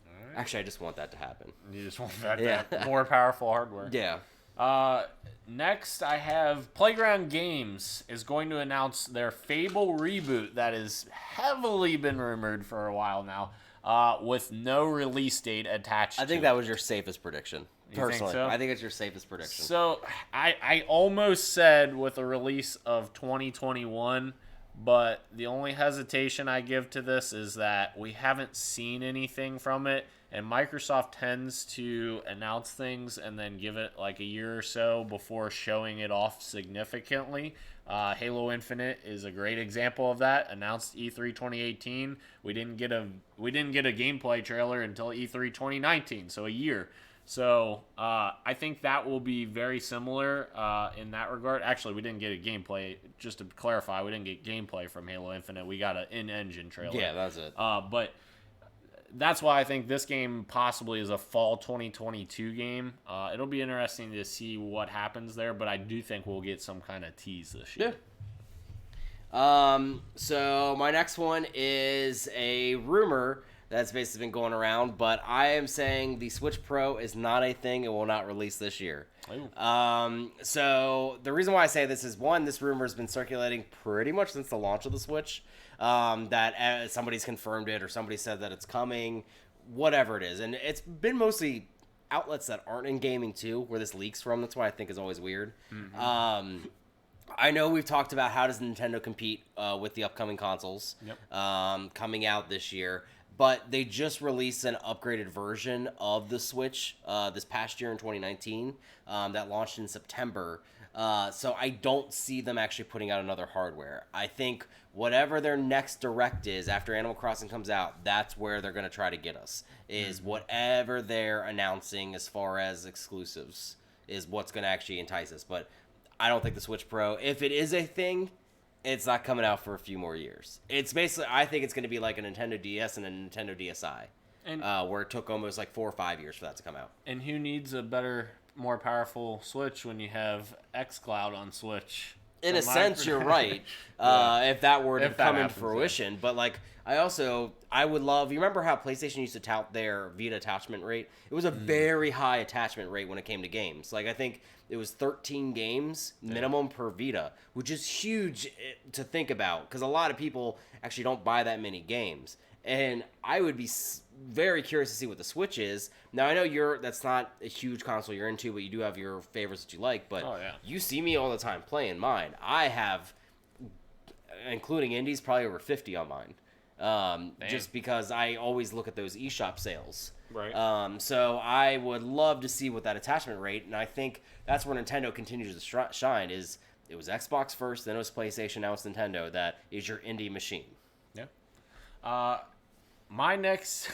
All right. Actually, I just want that to happen. You just want that to have more powerful hardware. Yeah. Next, I have Playground Games is going to announce their Fable reboot that has heavily been rumored for a while now, with no release date attached. I think that was your safest prediction. Personally, think so? I think it's your safest prediction. So I almost said with a release of 2021, but the only hesitation I give to this is that we haven't seen anything from it. And Microsoft tends to announce things and then give it like a year or so before showing it off significantly. Halo Infinite is a great example of that. Announced E3 2018. We didn't get a gameplay trailer until E3 2019, so a year. So I think that will be very similar in that regard. Actually, we didn't get a gameplay. Just to clarify, we didn't get gameplay from Halo Infinite. We got an in-engine trailer. Yeah, that's it. But that's why I think this game possibly is a fall 2022 game. It'll be interesting to see what happens there, but I do think we'll get some kind of tease this year. Yeah. So my next one is a rumor that's basically been going around, but I am saying the Switch Pro is not a thing and will not release this year. So the reason why I say this is, one, this rumor has been circulating pretty much since the launch of the Switch, that somebody's confirmed it or somebody said that it's coming, whatever it is. And it's been mostly outlets that aren't in gaming too, where this leaks from. That's why I think is always weird. Mm-hmm. I know we've talked about how does Nintendo compete with the upcoming consoles coming out this year. But they just released an upgraded version of the Switch this past year in 2019 that launched in September. So I don't see them actually putting out another hardware. I think whatever their next direct is after Animal Crossing comes out, that's where they're going to try to get us, is whatever they're announcing as far as exclusives is what's going to actually entice us. But I don't think the Switch Pro, if it is a thing, it's not coming out for a few more years. It's basically, I think it's going to be like a Nintendo DS and a Nintendo DSi, where it took almost like 4 or 5 years for that to come out. And who needs a better, more powerful Switch when you have xCloud on Switch? In a sense, you're right. If that were to come into fruition. But like, I would love, you remember how PlayStation used to tout their Vita attachment rate? It was a very high attachment rate when it came to games. Like, I think it was 13 games minimum per Vita, which is huge to think about because a lot of people actually don't buy that many games. And I would be very curious to see what the Switch is. Now, I know that's not a huge console you're into, but you do have your favorites that you like. But you see me all the time playing mine. I have, including indies, probably over 50 on mine. Just because I always look at those eShop sales. Right. So I would love to see what that attachment rate, and I think that's where Nintendo continues to shine. Is it was Xbox first, then it was PlayStation, now it's Nintendo. That is your indie machine. Yeah. My next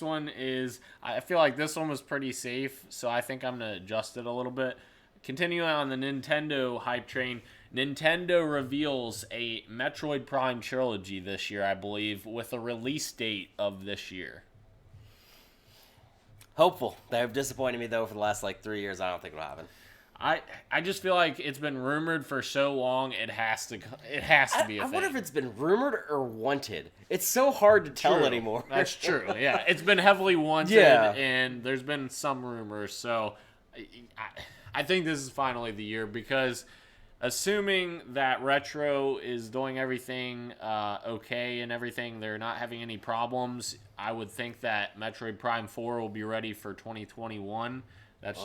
one is, I feel like this one was pretty safe, so I think I'm gonna adjust it a little bit. Continuing on the Nintendo hype train, Nintendo reveals a Metroid Prime trilogy this year, I believe, with a release date of this year. Hopeful. They have disappointed me, though, for the last, 3 years. I don't think it'll happen. I just feel like it's been rumored for so long, it has to be a thing. I wonder if it's been rumored or wanted. It's so hard to tell anymore. That's true, yeah. It's been heavily wanted, and there's been some rumors, so I think this is finally the year, because assuming that Retro is doing everything okay and everything, they're not having any problems, I would think that Metroid Prime 4 will be ready for 2021. That's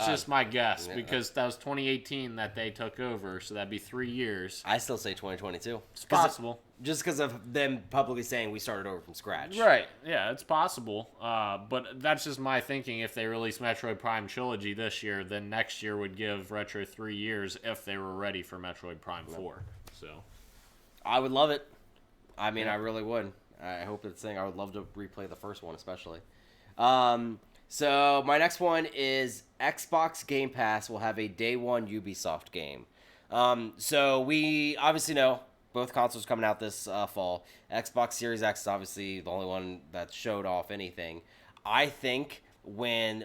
just my guess, because that was 2018 that they took over, so that'd be 3 years. I still say 2022. It's possible. Just because of them publicly saying we started over from scratch. Right, yeah, it's possible. But that's just my thinking. If they release Metroid Prime Trilogy this year, then next year would give Retro 3 years if they were ready for Metroid Prime 4. So, I would love it. I mean, I really would. I hope it's a thing. I would love to replay the first one, especially. So my next one is Xbox Game Pass will have a day one Ubisoft game. So we obviously know both consoles coming out this fall. Xbox Series X is obviously the only one that showed off anything. I think when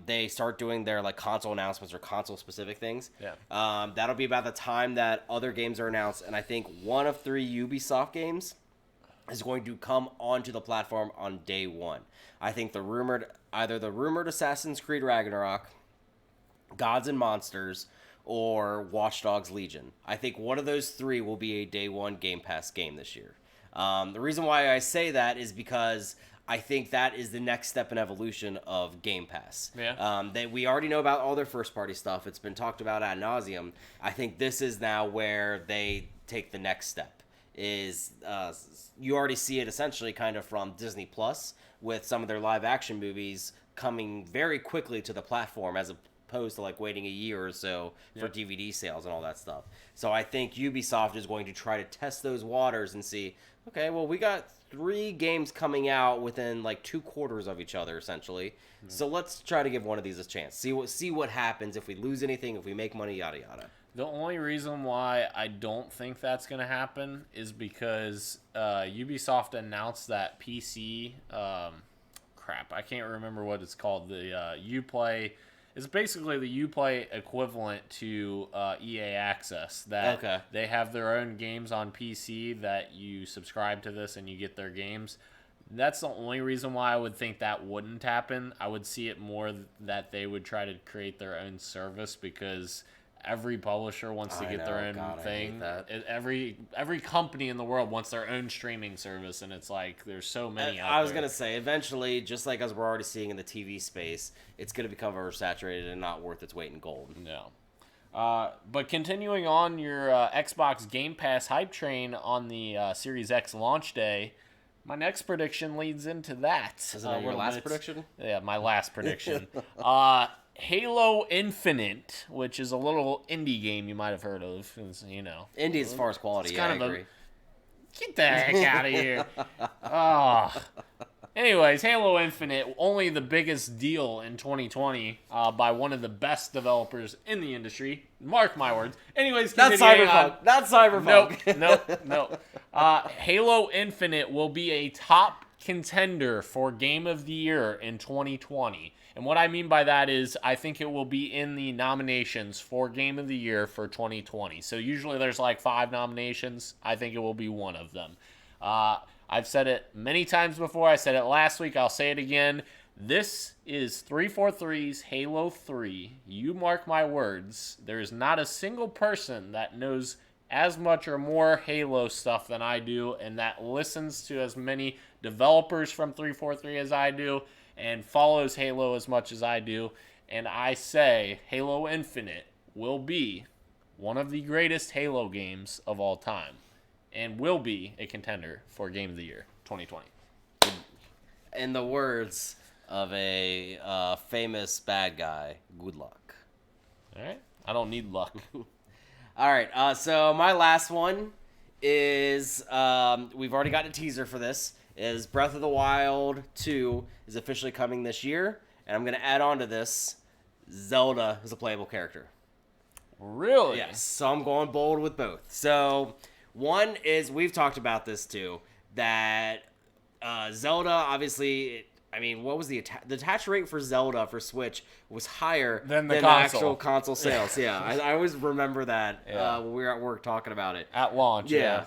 they start doing their console announcements or console specific things, that'll be about the time that other games are announced. And I think one of 3 Ubisoft games is going to come onto the platform on day one. I think either the rumored Assassin's Creed Ragnarok, Gods and Monsters, or Watch Dogs Legion. I think one of those 3 will be a day one Game Pass game this year. The reason why I say that is because I think that is the next step in evolution of Game Pass. We already know about all their first party stuff. It's been talked about ad nauseum. I think this is now where they take the next step. You already see it essentially kind of from Disney Plus with some of their live action movies coming very quickly to the platform as opposed to waiting a year or so for DVD sales and all that stuff. So I think Ubisoft is going to try to test those waters and see, Okay, well, we got 3 games coming out within like 2 quarters of each other, essentially. Mm-hmm. So let's try to give one of these a chance. See what happens if we lose anything, if we make money, yada yada. The only reason why I don't think that's going to happen is because Ubisoft announced that PC, I can't remember what it's called. The Uplay, it's basically the Uplay equivalent to EA Access. That they have their own games on PC that you subscribe to this and you get their games. That's the only reason why I would think that wouldn't happen. I would see it more that they would try to create their own service because every publisher wants to get their own thing. Every company in the world wants their own streaming service, and it's like there's so many out there. I was going to say, eventually, just like as we're already seeing in the TV space, it's going to become oversaturated and not worth its weight in gold. No. But continuing on your Xbox Game Pass hype train on the Series X launch day, my next prediction leads into that. Is it your last prediction? Yeah, my last prediction. Halo Infinite, which is a little indie game you might have heard of. Indie as far as quality, I agree. Get the heck out of here. Anyways, Halo Infinite, only the biggest deal in 2020 by one of the best developers in the industry. Mark my words. Anyways, Not Cyberpunk. Not Cyberpunk. Nope. Halo Infinite will be a top contender for Game of the Year in 2020. And what I mean by that is I think it will be in the nominations for Game of the Year for 2020. So usually there's like 5 nominations. I think it will be one of them. I've said it many times before. I said it last week. I'll say it again. This is 343's Halo 3. You mark my words. There is not a single person that knows as much or more Halo stuff than I do and that listens to as many developers from 343 as I do and follows Halo as much as I do. And I say Halo Infinite will be one of the greatest Halo games of all time and will be a contender for Game of the Year 2020. In the words of a famous bad guy, good luck. All right. I don't need luck. All right. So my last one is we've already got a teaser for this. Is Breath of the Wild 2 is officially coming this year, and I'm going to add on to this, Zelda is a playable character. Really? Yes, so I'm going bold with both. So one is, we've talked about this too, that Zelda, obviously, what was the attach rate for Zelda for Switch was higher than the actual console sales. Yeah, I always remember that when we were at work talking about it. At launch, yeah.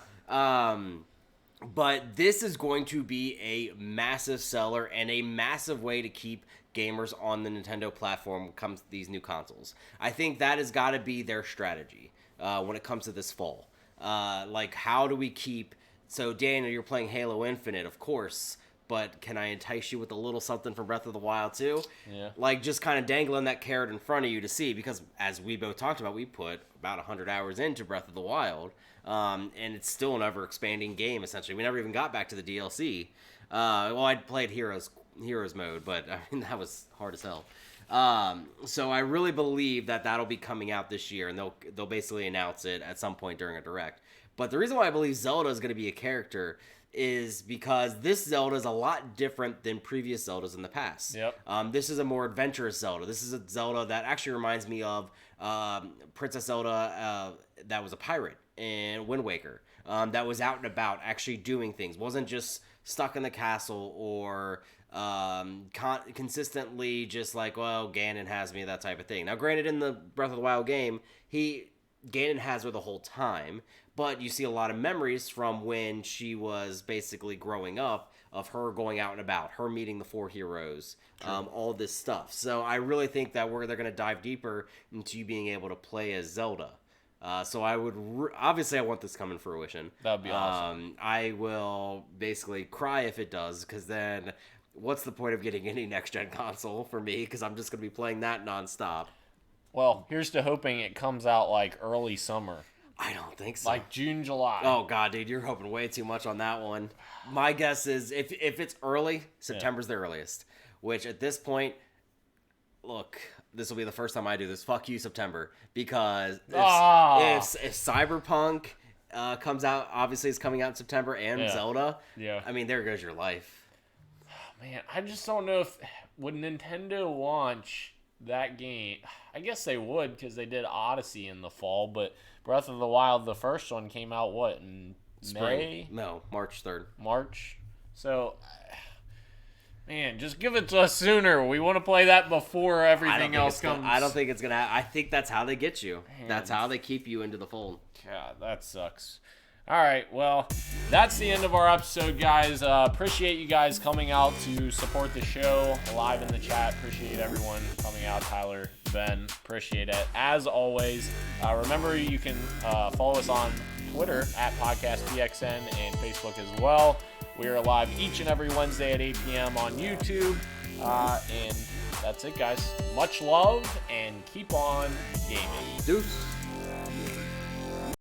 But this is going to be a massive seller and a massive way to keep gamers on the Nintendo platform when it comes to these new consoles. I think that has got to be their strategy when it comes to this fall. How do we keep... So, Daniel, you're playing Halo Infinite, of course, but can I entice you with a little something from Breath of the Wild too? Yeah. Just kind of dangling that carrot in front of you to see, because as we both talked about, we put about 100 hours into Breath of the Wild. And it's still an ever-expanding game, essentially. We never even got back to the DLC. I played Heroes mode, but that was hard as hell. So I really believe that that'll be coming out this year, and they'll basically announce it at some point during a direct. But the reason why I believe Zelda is going to be a character is because this Zelda is a lot different than previous Zeldas in the past. Yep. This is a more adventurous Zelda. This is a Zelda that actually reminds me of Princess Zelda that was a pirate in Wind Waker. That was out and about, actually doing things. Wasn't just stuck in the castle or consistently just like, well, Ganon has me, that type of thing. Now, granted, in the Breath of the Wild game, Ganon has her the whole time, but you see a lot of memories from when she was basically growing up of her going out and about, her meeting the 4 heroes, all this stuff. So I really think that they're going to dive deeper into you being able to play as Zelda. So I would obviously I want this to come in fruition. That would be awesome. I will basically cry if it does, because then what's the point of getting any next-gen console for me? Because I'm just going to be playing that nonstop. Well, here's to hoping it comes out like early summer. I don't think so. Like June, July. Oh, God, dude, you're hoping way too much on that one. My guess is if it's early, September's the earliest. Which, at this point, look, this will be the first time I do this. Fuck you, September. Because if Cyberpunk comes out. Obviously, it's coming out in September, and Zelda. Yeah. I mean, there goes your life. Oh, man, I just don't know if would Nintendo launch that game. I guess they would because they did Odyssey in the fall, but Breath of the Wild, the first one, came out in Spring. May? No, March 3rd. March. So, man, just give it to us sooner. We want to play that before everything else comes. I don't think it's gonna. I think that's how they get you. Man. That's how they keep you into the fold. God, that sucks. All right, well, that's the end of our episode, guys. Appreciate you guys coming out to support the show live in the chat. Appreciate everyone coming out. Tyler, Ben, appreciate it. As always, remember you can follow us on Twitter at Podcast PXN and Facebook as well. We are live each and every Wednesday at 8 p.m. on YouTube. And that's it, guys. Much love and keep on gaming. Deuce.